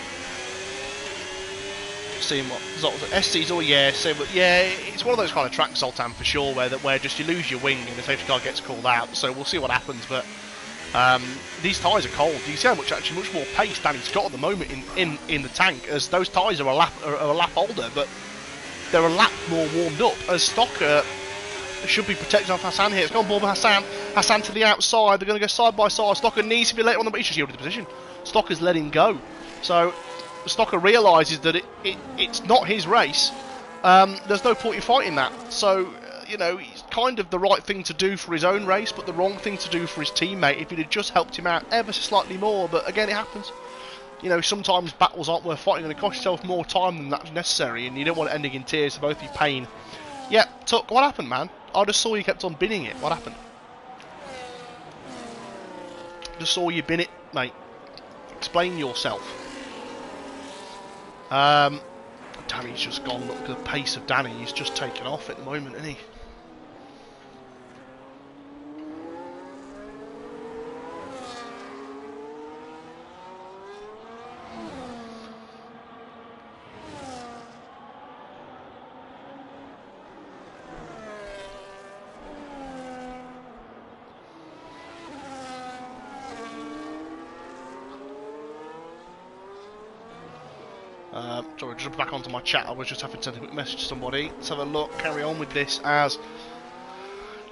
Seeing what SC's all same, but it's one of those kind of tracks, Zoltan, for sure, where just you lose your wing and the safety car gets called out. So we'll see what happens, but these tyres are cold. You see how much more pace Danny's got at the moment in the tank, as those tyres are a lap older, but they're a lap more warmed up, as Stocker should be protected off Hassan here. It's gone board with Hassan. Hassan to the outside. They're going to go side by side. Stocker needs to be later on the, but he's just yielded the position. Stocker's letting go. So Stocker realises that it's not his race. There's no point in fighting that. So, it's kind of the right thing to do for his own race, but the wrong thing to do for his teammate if he'd have just helped him out ever so slightly more. But again, it happens. Sometimes battles aren't worth fighting and it costs yourself more time than that's necessary, and you don't want it ending in tears, so both of you pain. Yeah, Tuck, what happened, man? I just saw you kept on binning it. What happened? Just saw you bin it, mate. Explain yourself. Danny's just gone. Look at the pace of Danny. He's just taken off at the moment, isn't he? Sorry, just back onto my chat. I was just having to send a quick message to somebody. Let's have a look, carry on with this as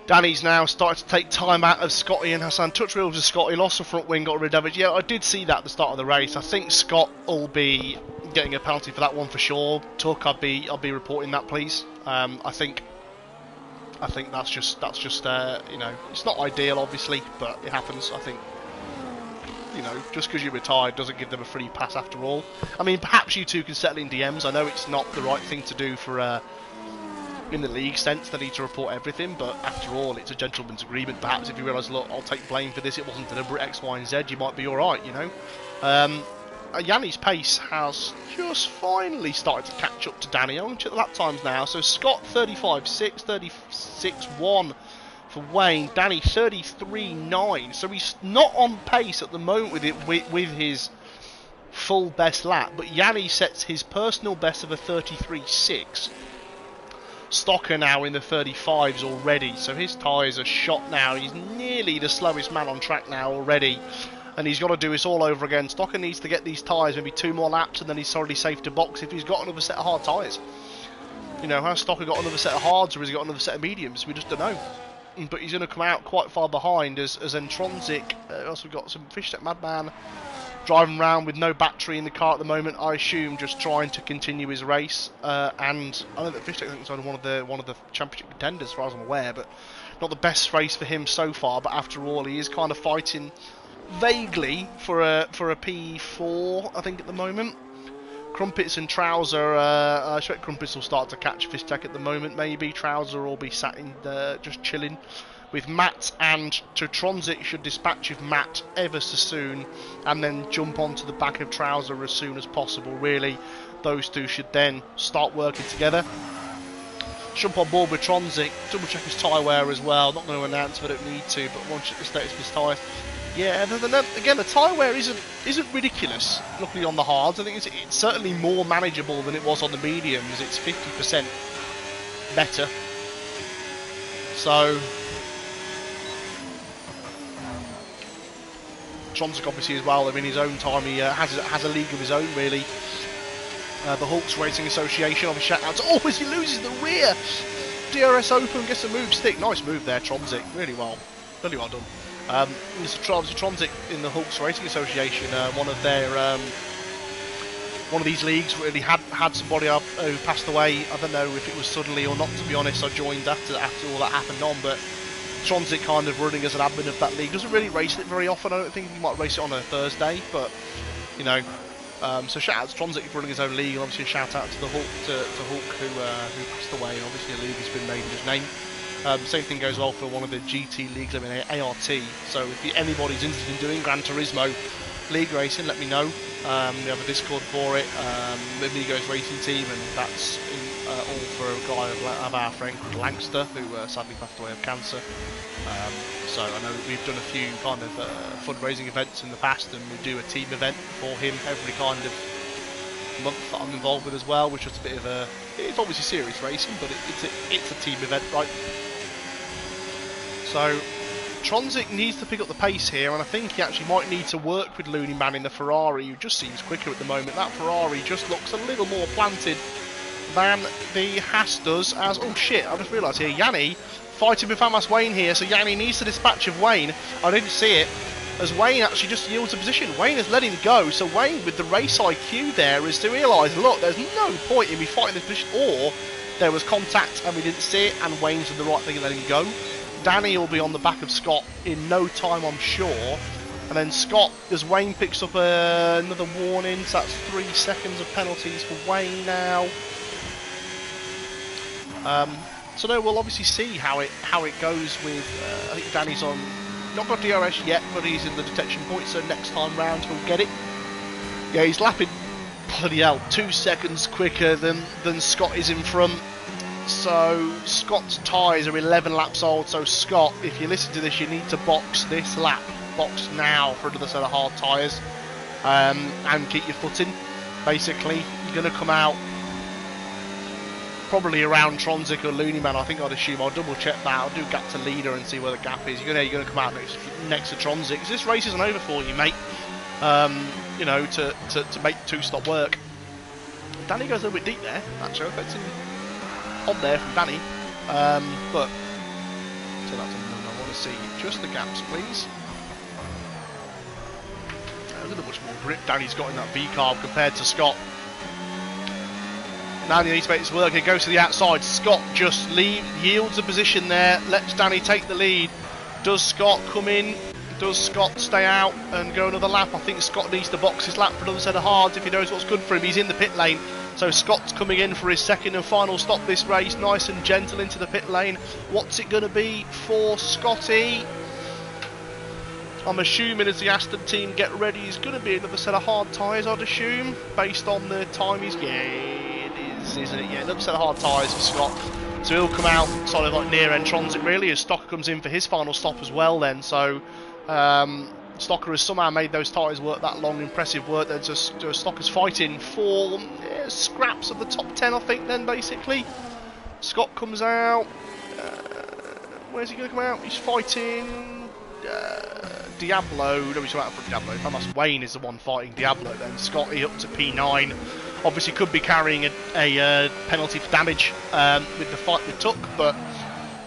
Danny's now started to take time out of Scotty and Hassan. Touch wheels with Scotty, lost the front wing, got rid of it. Yeah, I did see that at the start of the race. I think Scott will be getting a penalty for that one for sure. Tuck, I'll be reporting that, please. I think that's just it's not ideal, obviously, but it happens. I think. Just because you're retired doesn't give them a free pass after all. I mean, perhaps you two can settle in DMs. I know it's not the right thing to do for, in the league sense, they need to report everything, but after all, it's a gentleman's agreement. Perhaps if you realise, look, I'll take blame for this, it wasn't deliberate, X, Y, and Z, you might be alright, Yanni's pace has just finally started to catch up to Danny. I'm going to check the lap times now. So Scott 35.6, 36.1. for Wayne, Danny 33.9, so he's not on pace at the moment with his full best lap, but Yanni sets his personal best of a 33.6 Stocker now in the 35s already, so his tyres are shot now. He's nearly the slowest man on track now already, and he's got to do this all over again. Stocker needs to get these tyres maybe 2 more laps, and then he's solidly safe to box if he's got another set of hard tyres. You know, has Stocker got another set of hards, or has he got another set of mediums? We just don't know. But he's going to come out quite far behind as Entronsic. Also we've got some Fishtech Madman driving around with no battery in the car at the moment, I assume just trying to continue his race. And I know that Fishtech is only one of the championship contenders as far as I'm aware, but not the best race for him so far. But after all, he is kind of fighting vaguely for a P4, I think, at the moment. Crumpets and Trouser, I expect Crumpets will start to catch Fishtech at the moment, maybe. Trouser will be sat in just chilling with Matt, and Tronsic should dispatch with Matt ever so soon, and then jump onto the back of Trouser as soon as possible, really. Those two should then start working together. Jump on board with Tronsic, double check his tyre wear as well. Not going to announce if I don't need to, but want to check the status of his tyres. Yeah, again, the tyre wear isn't ridiculous. Luckily on the hards, I think it's certainly more manageable than it was on the mediums. It's 50% better. So Tronsic obviously as well. I mean, his own time, he has a league of his own, really. The Hawks Racing Association. Obviously, shout out to always he loses the rear. DRS Open gets a move stick. Nice move there, Tronsic. Really well done. Mr. Tronsic in the Hawks Racing Association, one of these leagues really had somebody up who passed away. I don't know if it was suddenly or not, to be honest. I joined after all that happened on, but Tronsic kind of running as an admin of that league. Doesn't really race it very often. I don't think he might race it on a Thursday, but you know. So shout out to Tronsic for running his own league, and obviously a shout out to the Hawk who passed away, and obviously a league has been made in his name. Same thing goes well for one of the GT leagues, I mean ART. So if anybody's interested in doing Gran Turismo league racing, let me know. We have a Discord for it, the Amigos Racing Team, and that's all for a guy of our friend called Langster, who sadly passed away of cancer. So I know that we've done a few kind of fundraising events in the past, and we do a team event for him every kind of month that I'm involved with as well, which is a bit of it's obviously serious racing, but it's a team event, right? So Tronsic needs to pick up the pace here, and I think he actually might need to work with Looney Man in the Ferrari, who just seems quicker at the moment. That Ferrari just looks a little more planted than the Haas does. As oh shit, I just realised here, Yanni fighting with Famas Wayne here, so Yanni needs to dispatch of Wayne. I didn't see it, as Wayne actually just yields a position. Wayne has let him go, so Wayne with the race IQ there is to realise, look, there's no point in me fighting this position, or there was contact and we didn't see it, and Wayne's done the right thing and let him go. Danny will be on the back of Scott in no time, I'm sure. And then Scott, as Wayne picks up another warning, so that's 3 seconds of penalties for Wayne now. So no, we'll obviously see how it goes with. I think Danny's on, not got DRS yet, but he's in the detection point. So next time round he'll get it. Yeah, he's lapping, bloody hell, 2 seconds quicker than Scott is in front. So Scott's tyres are 11 laps old. So Scott, if you listen to this, you need to box this lap, box now for another set of hard tyres, and keep your foot in. Basically, you're going to come out probably around Tronsic or Looney Man, I think I'd assume. I'll double check that. I'll do gap to leader and see where the gap is. You're going to come out next to Tronsic. This race isn't over for you, mate. You know, to make 2-stop work. Danny goes a little bit deep there, actually. That's on there from Danny. But so that's I want to see just the gaps, please. Look at how much more grip Danny's got in that V-carb compared to Scott. Now he needs to make this work. He goes to the outside. Scott just yields a position there. Lets Danny take the lead. Does Scott come in? Does Scott stay out and go another lap? I think Scott needs to box his lap for another set of hards if he knows what's good for him. He's in the pit lane. So Scott's coming in for his second and final stop this race. Nice and gentle into the pit lane. What's it going to be for Scotty? I'm assuming as the Aston team get ready, he's going to be another set of hard tyres, I'd assume, based on the time he's... Yeah, it is, isn't it? Yeah, another set of hard tyres for Scott. So he'll come out sort of like near Entronsic, really, as Stocker comes in for his final stop as well then. So Stocker has somehow made those tyres work that long. Impressive work. There's Stocker's fighting for scraps of the top 10, I think, then, basically. Scott comes out. Where's he going to come out? He's fighting Diablo. No, he's out for Diablo. If I'm honest, Wayne is the one fighting Diablo. Then Scotty up to P9. Obviously, could be carrying a penalty for damage with the fight we took, but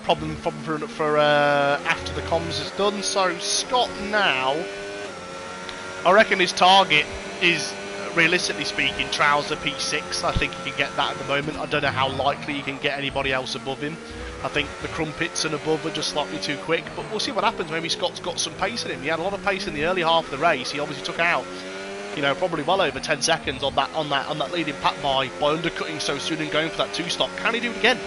problem for after the comms is done. So Scott now, I reckon his target is, realistically speaking, Trouser P6. I think he can get that at the moment. I don't know how likely he can get anybody else above him. I think the Crumpets and above are just slightly too quick, but we'll see what happens. Maybe Scott's got some pace in him. He had a lot of pace in the early half of the race. He obviously took out, you know, probably well over 10 seconds on that leading pack by undercutting so soon and going for that 2-stop. Can he do it again?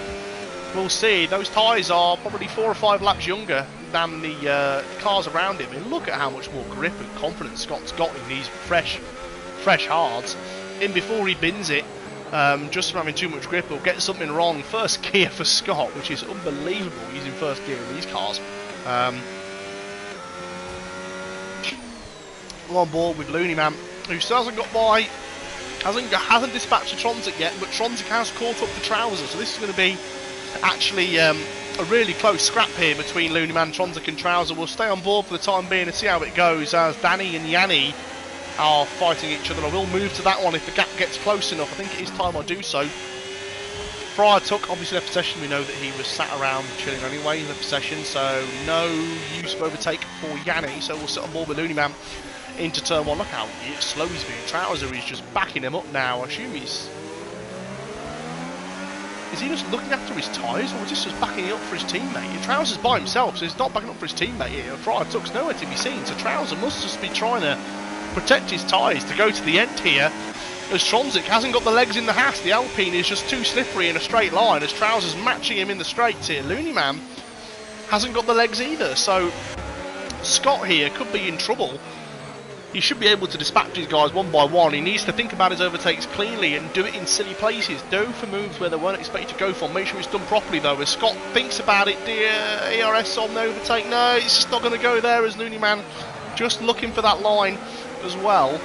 We'll see. Those tyres are probably 4 or 5 laps younger than the cars around him. And look at how much more grip and confidence Scott's got in these fresh hards. In before he bins it, just from having too much grip, he'll get something wrong. First gear for Scott, which is unbelievable using first gear in these cars. We're on board with Looney Man, who still hasn't got by, hasn't dispatched a Tronzik yet, but Tronzik has caught up to Trouser, so this is going to be actually a really close scrap here between Looney Man, Tronzik and Trouser. We'll stay on board for the time being and see how it goes as Danny and Yanni are fighting each other. I will move to that one if the gap gets close enough. I think it is time I do so. Fryer took, obviously left possession. We know that he was sat around chilling anyway in the possession, so no use of overtake for Yanni. So we'll sit on board with Looney Man into turn 1. Look how slow he's being. Trouser is just backing him up now. I assume he's... Is he just looking after his tyres, or is this just backing up for his teammate? Trouser's by himself, so he's not backing up for his teammate here. Fryer Tuck's nowhere to be seen, so Trouser must just be trying to protect his tyres to go to the end here, as Tronzik hasn't got the legs in the Haas. The Alpine is just too slippery in a straight line, as Trouser's matching him in the straights here. Looney Man hasn't got the legs either, so Scott here could be in trouble. He should be able to dispatch these guys one by one. He needs to think about his overtakes cleanly and do it in silly places. Go for moves where they weren't expected to go for. Make sure it's done properly though. As Scott thinks about it, ERS on the overtake. No, it's just not going to go there, as Looney Man just looking for that line as well.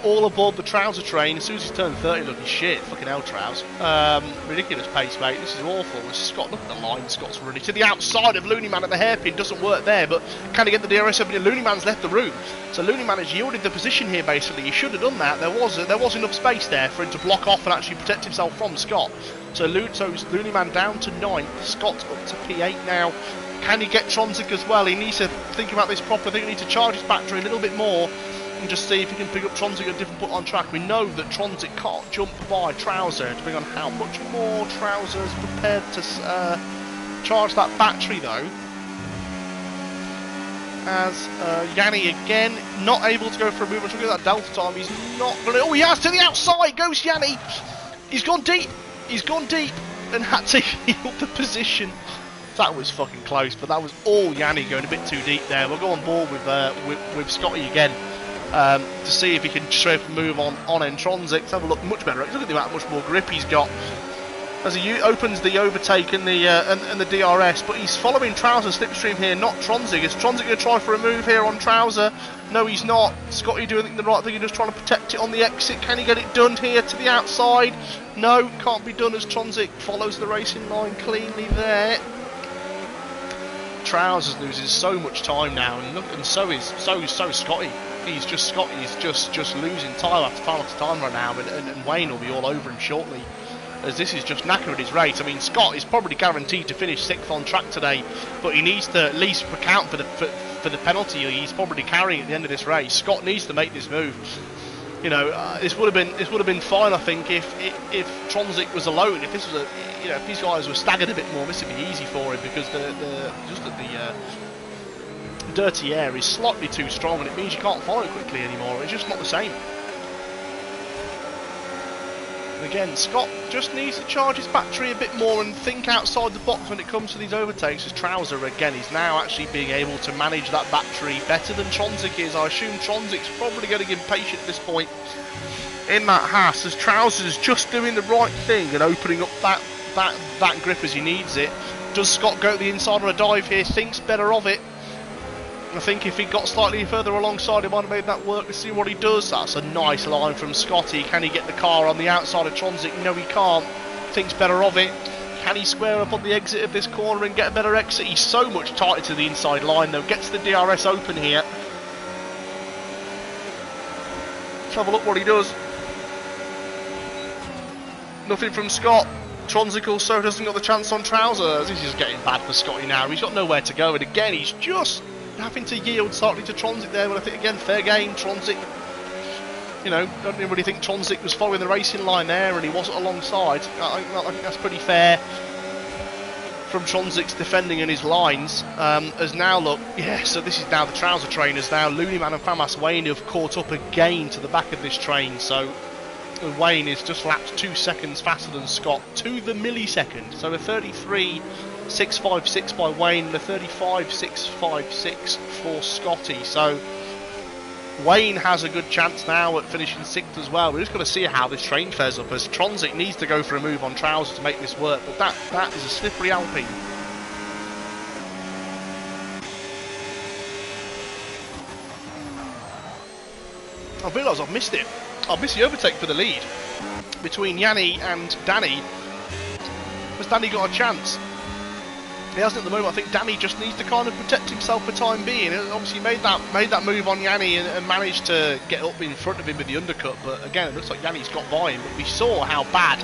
All aboard the Trouser train. As soon as he's turned 30, looking shit. Fucking hell, Trouse. Ridiculous pace, mate. This is awful. Scott, look at the line Scott's running to the outside of Looney Man at the hairpin. Doesn't work there, but can he get the DRS over? Looney Man's left the room, so Looney Man has yielded the position here. Basically, he should have done that. There was enough space there for him to block off and actually protect himself from Scott. So Looney Man down to 9th. Scott up to P8 now. Can he get Tronzik as well? He needs to think about this properly. I think he needs to charge his battery a little bit more and just see if he can pick up Tronzik at a different point on track. We know that Tronzik can't jump by Trouser, depending on how much more Trouser is prepared to charge that battery though. As Yanni again not able to go for a move. Look at that delta time. He's not going to. Oh, he has to the outside. Goes Yanni. He's gone deep. He's gone deep and had to heal the position. That was fucking close, but that was all Yanni going a bit too deep there. We'll go on board with Scotty again. To see if he can straight up move on Tronzik. Let's have a look. Much better. Look at the amount much more grip he's got as he opens the overtake and the DRS. But he's following Trouser's slipstream here, not Tronzik. Is Tronzik going to try for a move here on Trouser? No, he's not. Scotty doing the right thing. He's just trying to protect it on the exit. Can he get it done here to the outside? No, can't be done as Tronzik follows the racing line cleanly there. Trousers loses so much time now, and look, and so is Scotty. He's just losing time after time after time right now, and Wayne will be all over him shortly, as this is just knackered his race. I mean, Scott is probably guaranteed to finish 6th on track today, but he needs to at least account for the penalty he's probably carrying at the end of this race. Scott needs to make this move. You know, this would have been fine, I think, if Tronzik was alone. If this was if these guys were staggered a bit more, this would be easy for him, because the dirty air is slightly too strong, and it means you can't follow it quickly anymore. It's just not the same. And again, Scott just needs to charge his battery a bit more and think outside the box when it comes to these overtakes. As Trouser again is now actually being able to manage that battery better than Tronzik is. I assume Tronzik's probably going to get impatient at this point in that Haas, as Trouser's just doing the right thing and opening up that grip as he needs it. Does Scott go to the inside on a dive here? Thinks better of it. I think if he got slightly further alongside, he might have made that work. Let's see what he does. That's a nice line from Scotty. Can he get the car on the outside of Tronzik? No, he can't. Thinks better of it. Can he square up on the exit of this corner and get a better exit? He's so much tighter to the inside line though. Gets the DRS open here. Let's have a look what he does. Nothing from Scott. Tronzik also doesn't got the chance on Trousers. This is getting bad for Scotty now. He's got nowhere to go, and again he's just having to yield slightly to Tronzik there. But I think again, fair game. Tronzik, you know, don't really think Tronzik was following the racing line there, and he wasn't alongside. I think that's pretty fair from Tronzik's defending and his lines. As now look, yeah. So this is now the Trouser trainers now. Looneyman and Famas Wayne have caught up again to the back of this train. So Wayne is just lapped 2 seconds faster than Scott to the millisecond. So a 33.656 by Wayne and a 35.656 for Scotty. So Wayne has a good chance now at finishing 6th as well. We're just going to see how this train fares up, as Tronzik needs to go for a move on Trousers to make this work. But that is a slippery Alpine. I've realised I've missed it. I've missed the overtake for the lead between Yanni and Danny. Has Danny got a chance? He hasn't at the moment. I think Danny just needs to kind of protect himself for time being. Obviously made that move on Yanni and managed to get up in front of him with the undercut. But again, it looks like Yanni's got by him. But we saw how bad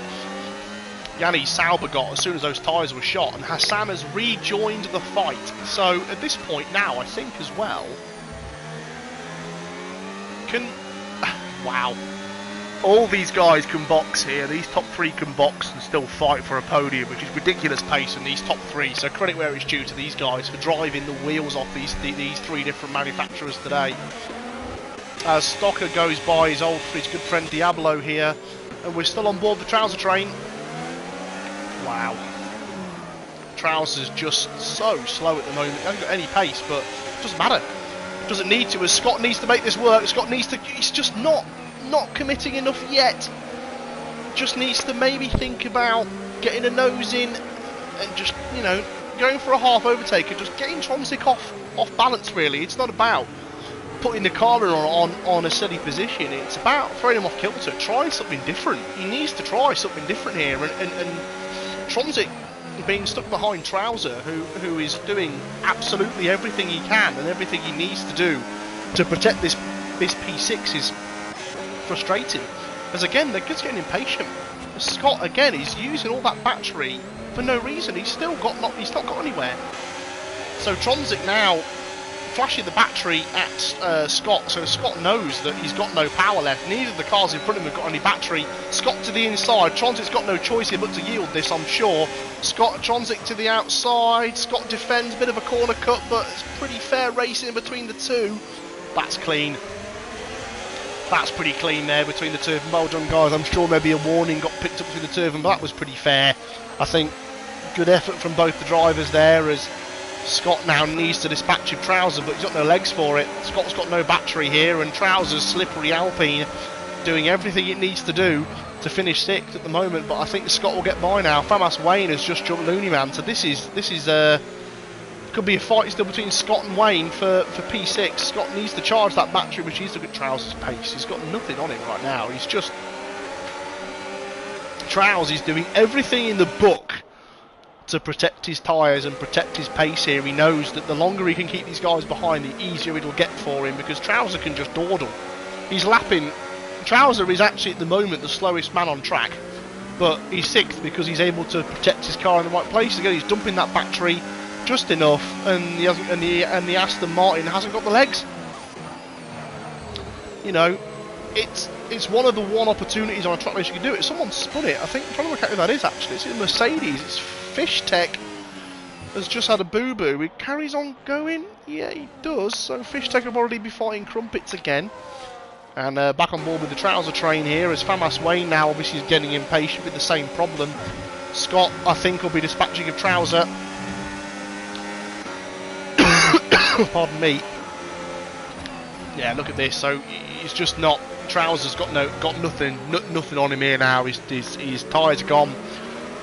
Yanni's Sauber got as soon as those tyres were shot, and Hassan has rejoined the fight. So at this point now, I think as well, wow. All these guys can box here. These top 3 can box and still fight for a podium, which is ridiculous pace in these top 3. So credit where it's due to these guys for driving the wheels off these 3 different manufacturers today. As Stocker goes by his good friend Diablo here, and we're still on board the Trouser train. Wow. Trousers just so slow at the moment. He hasn't got any pace, but it doesn't matter. Doesn't need to, as Scott needs to make this work. Scott needs to, he's just not committing enough yet. Just needs to maybe think about getting a nose in and just, you know, going for a half overtake and just getting Tronzik off balance really. It's not about putting the car on a steady position. It's about throwing him off kilter, trying something different. He needs to try something different here, and Tronzik being stuck behind Trouser, who is doing absolutely everything he can and everything he needs to do to protect this P6 is frustrating. As again, they're just getting impatient. Scott again is using all that battery for no reason. He's not got anywhere. So Tronzik now flashing the battery at Scott, so Scott knows that he's got no power left. Neither of the cars in front of him have got any battery. Scott to the inside. Tronzik's got no choice here but to yield this, I'm sure. Tronzik to the outside. Scott defends, bit of a corner cut, but it's pretty fair racing between the two. That's clean. That's pretty clean there between the two of them. Well done, guys. I'm sure maybe a warning got picked up between the two of them, but that was pretty fair. I think good effort from both the drivers there, as Scott now needs to dispatch of Trouser, but he's got no legs for it. Scott's got no battery here, and Trouser's slippery Alpine doing everything it needs to do to finish 6th at the moment. But I think Scott will get by now. Famas Wayne has just jumped Looneyman, so this is could be a fight still between Scott and Wayne for P6. Scott needs to charge that battery, which he's look at Trouser's pace. He's got nothing on him right now. He's just Trousers is doing everything in the book to protect his tyres and protect his pace here. He knows that the longer he can keep these guys behind, the easier it'll get for him, because Trouser can just dawdle. He's lapping. Trouser is actually at the moment the slowest man on track, but he's 6th because he's able to protect his car in the right place. Again, he's dumping that battery just enough, and he hasn't, and the Aston Martin hasn't got the legs. You know, it's one of the opportunities on a track race you can do it. Someone spun it. I think I'm trying to work out who that is actually. It's a Mercedes. It's Fish Tech has just had a boo-boo. He carries on going. Yeah, he does. So Fish Tech will already be fighting Crumpets again. And back on board with the Trouser train here, as Famas Wayne now obviously is getting impatient with the same problem. Scott, I think, will be dispatching of Trouser. Pardon me. Yeah, look at this. So he's just not. Trouser's got nothing on him here now. His tyres are gone.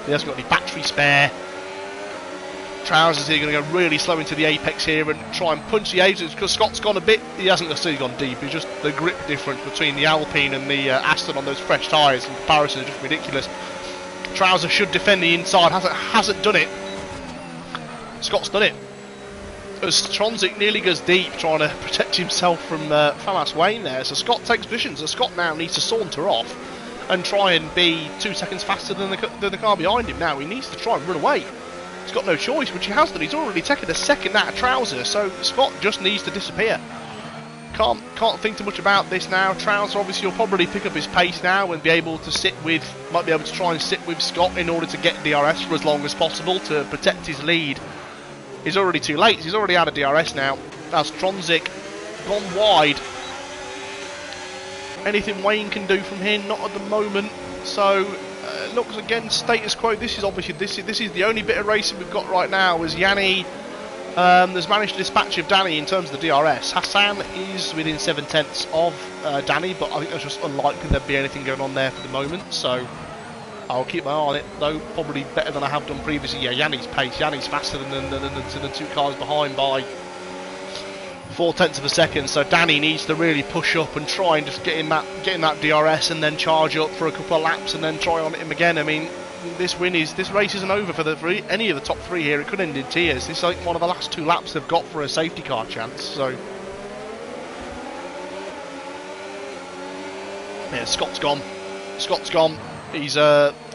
He hasn't got any battery spare. Trousers here going to go really slow into the apex here and try and punch the agents, because Scott's gone a bit. He hasn't necessarily gone deep. It's just the grip difference between the Alpine and the Aston on those fresh tyres in comparison is just ridiculous. Trouser should defend the inside, hasn't done it. Scott's done it. As Tronzik nearly goes deep trying to protect himself from Famas Wayne there. So Scott takes position. So Scott now needs to saunter off and try and be 2 seconds faster than the car behind him now. He needs to try and run away. He's got no choice, which he has done. He's already taken a second out of Trouser, so Scott just needs to disappear. Can't think too much about this now. Trouser obviously will probably pick up his pace now and be able to might be able to try and sit with Scott in order to get DRS for as long as possible to protect his lead. He's already too late. He's already out of DRS now. That's Tronzik gone wide. Anything Wayne can do from here? Not at the moment. So looks again status quo. This is obviously this is the only bit of racing we've got right now. As Yanni has managed to dispatch of Danny in terms of the DRS. Hassan is within 7/10 of Danny, but I think that's just unlikely there'd be anything going on there for the moment. So I'll keep my eye on it, though probably better than I have done previously. Yeah, Yanni's pace. Yanni's faster than the 2 cars behind by 0.4 of a second. So Danny needs to really push up and try and just get in that DRS and then charge up for a couple of laps and then try on him again. I mean, this race isn't over for any of the top 3 here. It could end in tears. This is like one of the last 2 laps they've got for a safety car chance. So yeah, Scott's gone. He's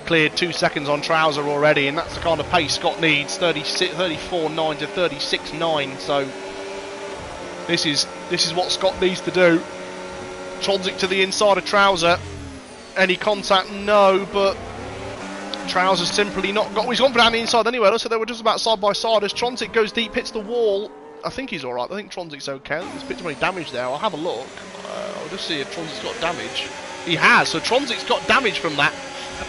cleared 2 seconds on Trouser already, and that's the kind of pace Scott needs. 34.9 to 36.9. So this is what Scott needs to do. Tronzik to the inside of Trouser. Any contact? No, but Trouser's simply not got. Well, he's gone for down the inside anyway. So they were just about side by side as Tronzik goes deep, hits the wall. I think he's alright. I think Tronzik's okay. There's a bit too much damage there. I'll have a look. I'll just see if Tronzik's got damage. He has. So Tronzik's got damage from that.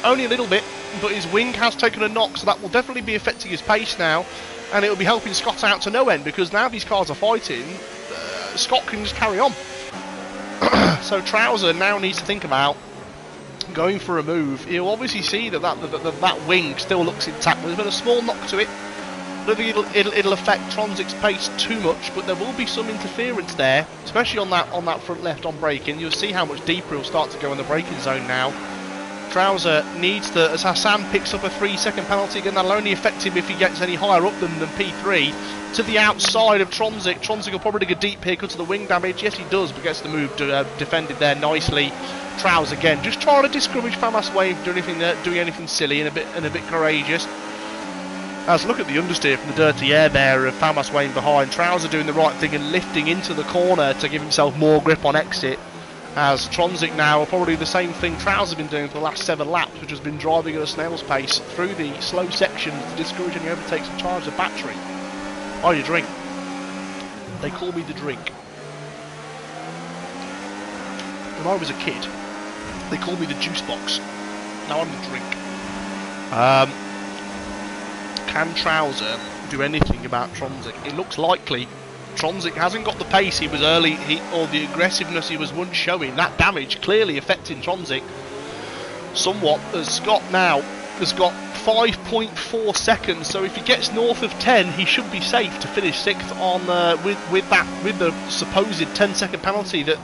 Only a little bit, but his wing has taken a knock, so that will definitely be affecting his pace now. And it will be helping Scott out to no end, because now these cars are fighting, Scott can just carry on. So Trouser now needs to think about going for a move. He'll obviously see that wing still looks intact. There's been a small knock to it. I don't think it'll affect Tronzik's pace too much, but there will be some interference there, especially on that front left on braking. You'll see how much deeper he'll start to go in the braking zone now. Trouser needs to, as Hassan picks up a 3-second penalty again, that'll only affect him if he gets any higher up than P3. To the outside of Tronzik. Tronzik will probably get deep here because of the wing damage. Yes, he does, but gets the move defended there nicely. Trouser again, just trying to discourage Famas Wayne from doing anything silly and a bit courageous. As look at the understeer from the dirty air there of Famas Wayne behind. Trouser doing the right thing and lifting into the corner to give himself more grip on exit. As Tronzik now will probably do the same thing Trouser's been doing for the last 7 laps, which has been driving at a snail's pace through the slow sections to discourage any overtakes and charge the battery. Oh, you drink. They call me the drink. When I was a kid, they called me the juice box. Now I'm the drink. Can Trouser do anything about Tronzik? It looks likely. Tronzik hasn't got the pace he was early, or the aggressiveness he was once showing. That damage clearly affecting Tronzik somewhat. As Scott now has got 5.4 seconds, so if he gets north of 10, he should be safe to finish 6th on with the supposed 10-second penalty that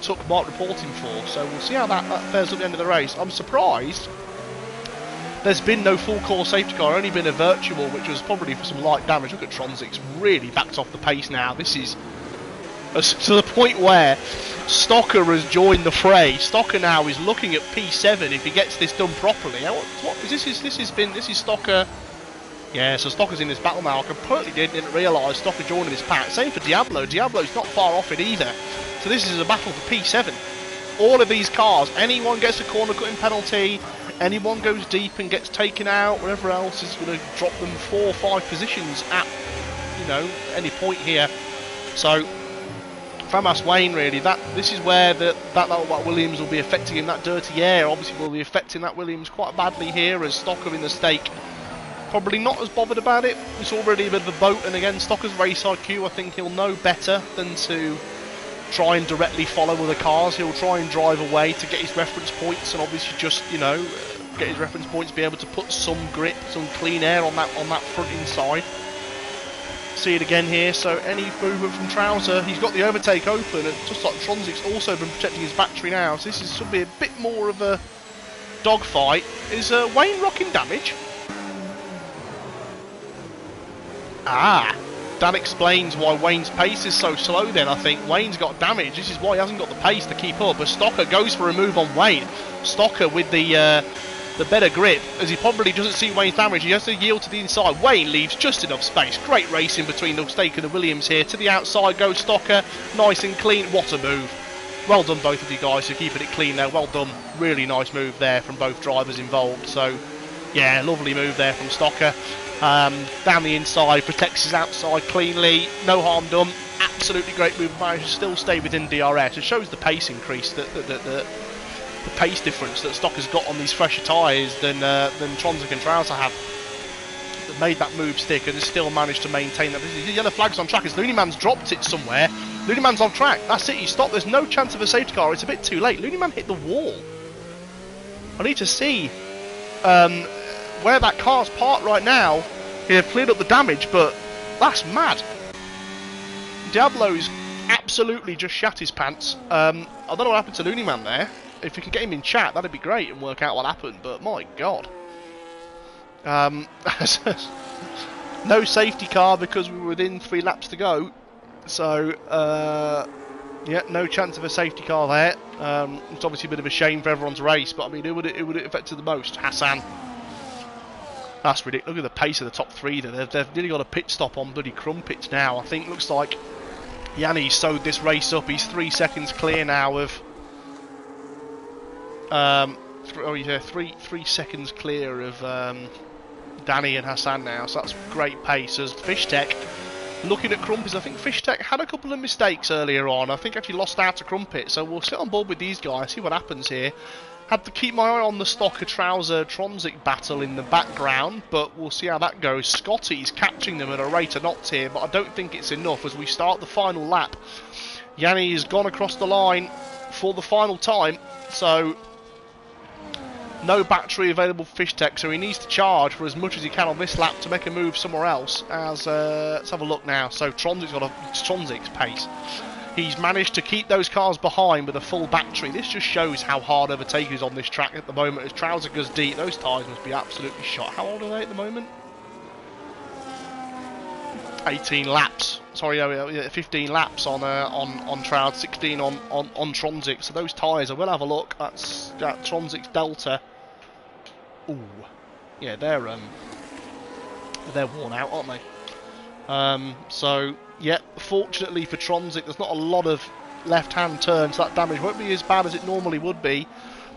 Tuck might report him for. So we'll see how that fares at the end of the race. I'm surprised there's been no full core safety car, only been a virtual, which was probably for some light damage. Look at Tronzik's really backed off the pace now. This is to the point where Stocker has joined the fray. Stocker now is looking at P7 if he gets this done properly. What is this? This is Stocker. Yeah, so Stocker's in this battle now. I completely didn't realise Stocker joining this pack. Same for Diablo. Diablo's not far off it either. So this is a battle for P7. All of these cars, anyone gets a corner cutting penalty, anyone goes deep and gets taken out, whatever else is going to drop them 4 or 5 positions at, any point here. So Famas Wayne, really, this is where that Williams will be affecting him. That dirty air obviously will be affecting that Williams quite badly here, as Stocker in the stake probably not as bothered about it. It's already a bit of a boat, and again, Stocker's race IQ, I think he'll know better than to try and directly follow other cars. He'll try and drive away to get his reference points, and obviously just get his reference points, be able to put some grip, some clean air on that front inside. See it again here. So any movement from Trouser, he's got the overtake open, and just like Tronzik's also been protecting his battery now. So this should be a bit more of a dogfight. Is Wayne rocking damage? Ah, that explains why Wayne's pace is so slow then. I think Wayne's got damage. This is why he hasn't got the pace to keep up. But Stocker goes for a move on Wayne. Stocker with the better grip, as he probably doesn't see Wayne's damage. He has to yield to the inside. Wayne leaves just enough space. Great racing between the Stake and the Williams here. To the outside goes Stocker. Nice and clean. What a move. Well done both of you guys for keeping it clean there. Well done. Really nice move there from both drivers involved. So, yeah, lovely move there from Stocker. Down the inside, protects his outside cleanly. No harm done. Absolutely great move. Managed to still stay within DRS. It shows the pace increase, the pace difference that Stocker's got on these fresher tyres than Tronzik and Trouser have. That made that move stick and has still managed to maintain that. The yellow flag's on track as Looney Man's dropped it somewhere. Looney Man's on track. That's it, he's stopped. There's no chance of a safety car. It's a bit too late. Looney Man hit the wall. I need to see where that car's parked right now. He've cleared up the damage, but that's mad. Diablo's absolutely just shat his pants. I don't know what happened to Looney Man there. If we can get him in chat, that'd be great and work out what happened, but my god. No safety car because we were within 3 laps to go. So, yeah, no chance of a safety car there. It's obviously a bit of a shame for everyone's race, but I mean, who would it affect the most? Hassan. That's ridiculous. Look at the pace of the top 3 there. They've nearly got a pit stop on bloody crumpets now. I think looks like Yanni sewed this race up. He's 3 seconds clear now of... 3 seconds clear of Danny and Hassan now. So that's great pace as Fishtech. Looking at Crumpets, I think Fishtech had a couple of mistakes earlier on. I think actually lost out to Crumpet, so we'll sit on board with these guys, see what happens here. Had to keep my eye on the Stocker Trouser Tronzik battle in the background, but we'll see how that goes. Scotty's catching them at a rate of knots here, but I don't think it's enough as we start the final lap. Yanni has gone across the line for the final time, so no battery available for Fishtech, so he needs to charge for as much as he can on this lap to make a move somewhere else. As let's have a look now. So Tronzik's got Tronzik's pace. He's managed to keep those cars behind with a full battery. This just shows how hard overtaking is on this track at the moment. As Trouser goes deep, those tyres must be absolutely shot. How old are they at the moment? 18 laps. Sorry, 15 laps on Trout, 16 on Tronzik. So those tyres, I will have a look. That's Tronzik's Delta. Ooh, yeah, they're worn out, aren't they? So yeah, fortunately for Tronzik, there's not a lot of left-hand turns. So that damage won't be as bad as it normally would be.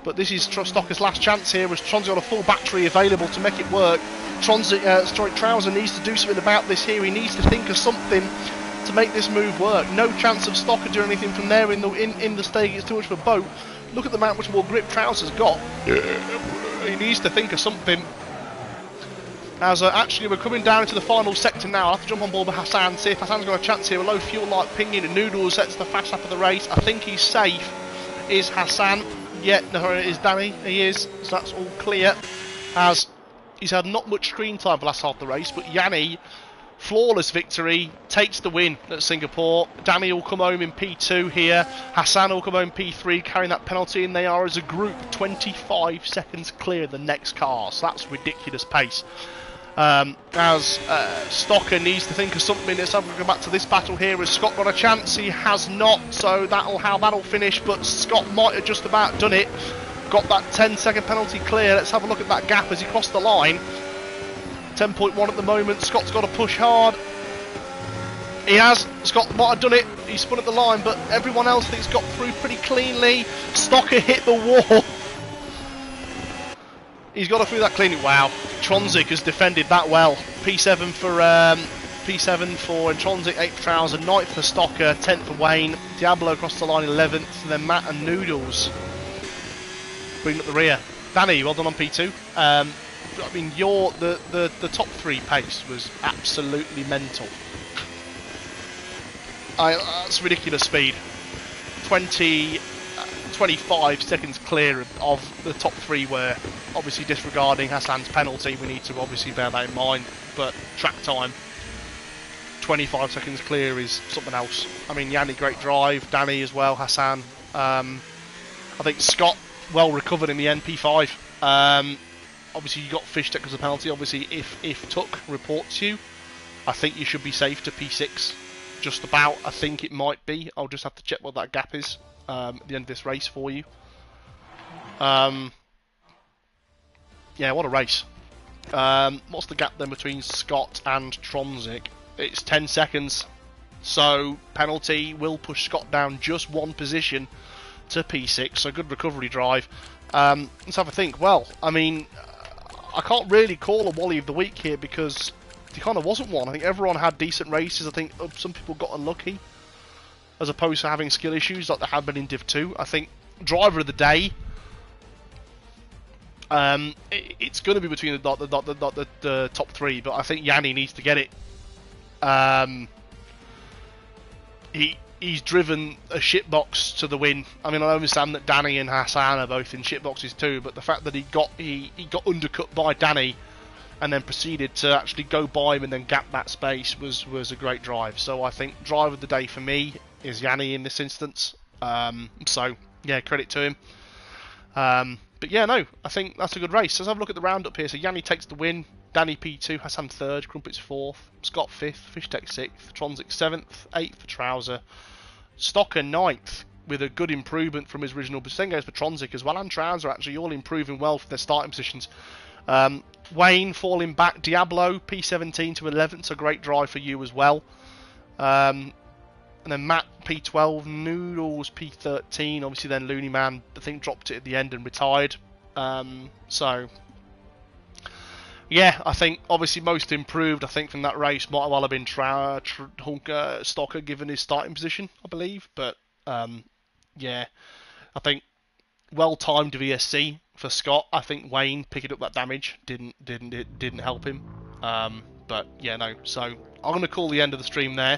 But this is Stocker's last chance here, as Tronzik got a full battery available to make it work. Trouser needs to do something about this here. He needs to think of something to make this move work. No chance of Stocker doing anything from there in the stake. It's too much for a boat. Look at the amount much more grip Trouser's got. He needs to think of something. As actually we're coming down into the final sector now. I'll have to jump on board with Hassan, see if Hassan's got a chance here. A low fuel light pinging and Noodles sets the fast lap of the race. I think he's safe. Is Hassan? Yeah, no, it is Danny. He is. So that's all clear. As he's had not much screen time for the last half of the race, but Yanni, flawless victory, takes the win at Singapore. Danny will come home in P2 here. Hassan will come home P3, carrying that penalty, and they are as a group 25 seconds clear of the next car. So that's ridiculous pace. As Stocker needs to think of something. Let's have a go back to this battle here. Has Scott got a chance? He has not, so how that'll finish, but Scott might have just about done it. Got that 10-second penalty clear. Let's have a look at that gap as he crossed the line. 10.1 at the moment. Scott's got to push hard. He has. Scott might have done it. He spun at the line, but everyone else thinks got through pretty cleanly. Stocker hit the wall. He's got to through that cleanly. Wow, Tronzik has defended that well. P7 for and Tronzik 8th for Trouser, 9th for Stocker, 10th for Wayne. Diablo across the line 11th, and then Matt and Noodles bring up the rear. Danny, well done on P2. I mean, the top 3 pace was absolutely mental. That's ridiculous speed. 25 seconds clear of the top 3 were obviously disregarding Hassan's penalty. We need to obviously bear that in mind, but track time 25 seconds clear is something else. I mean, Yanni, great drive, Danny as well, Hassan. I think Scott well recovered in the NP5. Obviously, you got Fish Tech as a penalty. Obviously, if Tuck reports you, I think you should be safe to P6. Just about. I think it might be. I'll just have to check what that gap is at the end of this race for you. Yeah, what a race. What's the gap then between Scott and Tronzik? It's 10 seconds. So, penalty will push Scott down just one position to P6. So, good recovery drive. Let's have a think. Well, I mean, I can't really call a Wally of the Week here because there kind of wasn't one. I think everyone had decent races. I think some people got unlucky as opposed to having skill issues like there have been in Div 2. I think driver of the day, it's going to be between the top three, but I think Yanni needs to get it. He's driven a shitbox to the win. I mean, I understand that Danny and Hassan are both in shitboxes too, but the fact that he got undercut by Danny and then proceeded to actually go by him and then gap that space was a great drive. So I think drive of the day for me is Yanni in this instance. So yeah, credit to him. But yeah, no, I think that's a good race. Let's have a look at the roundup here. So Yanni takes the win, Danny P2, Hassan 3rd, Crumpets 4th, Scott 5th, Fishtech 6th, Tronzik 7th, 8th for Trouser, Stocker 9th with a good improvement from his original, but same goes for Tronzik as well, and Trouser actually all improving well for their starting positions. Wayne falling back, Diablo P17 to 11th, so great drive for you as well. And then Matt P12, Noodles P13, obviously then Looney Man I think dropped it at the end and retired. So yeah, I think obviously most improved I think from that race might well have been Stocker given his starting position, I believe. But yeah, I think well timed VSC for Scott. I think Wayne picking up that damage didn't help him. But yeah, no. So I'm going to call the end of the stream there.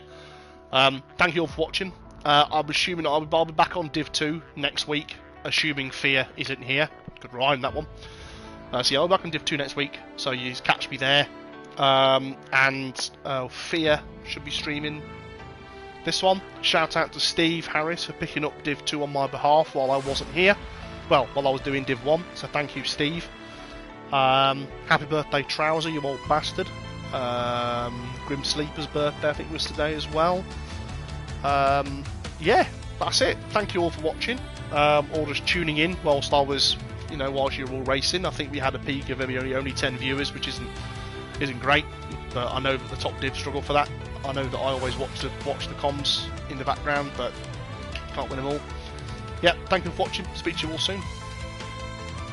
Thank you all for watching. I'm assuming I'll be back on Div 2 next week, assuming Fear isn't here. Good rhyme, that one. So yeah, I'll be back on Div 2 next week, so you catch me there. And Fear should be streaming this one. Shout out to Steve Harris for picking up Div 2 on my behalf while I wasn't here. Well, while I was doing Div 1, so thank you, Steve. Happy birthday, Trouser, you old bastard. Grim Sleeper's birthday, I think, was today as well. Yeah, that's it. Thank you all for watching, or just tuning in whilst I was, whilst you were all racing. I think we had a peak of maybe only 10 viewers, which isn't great, but I know that the top div struggle for that. I know that I always watch the comms in the background, but can't win them all. Yeah, thank you for watching. Speak to you all soon.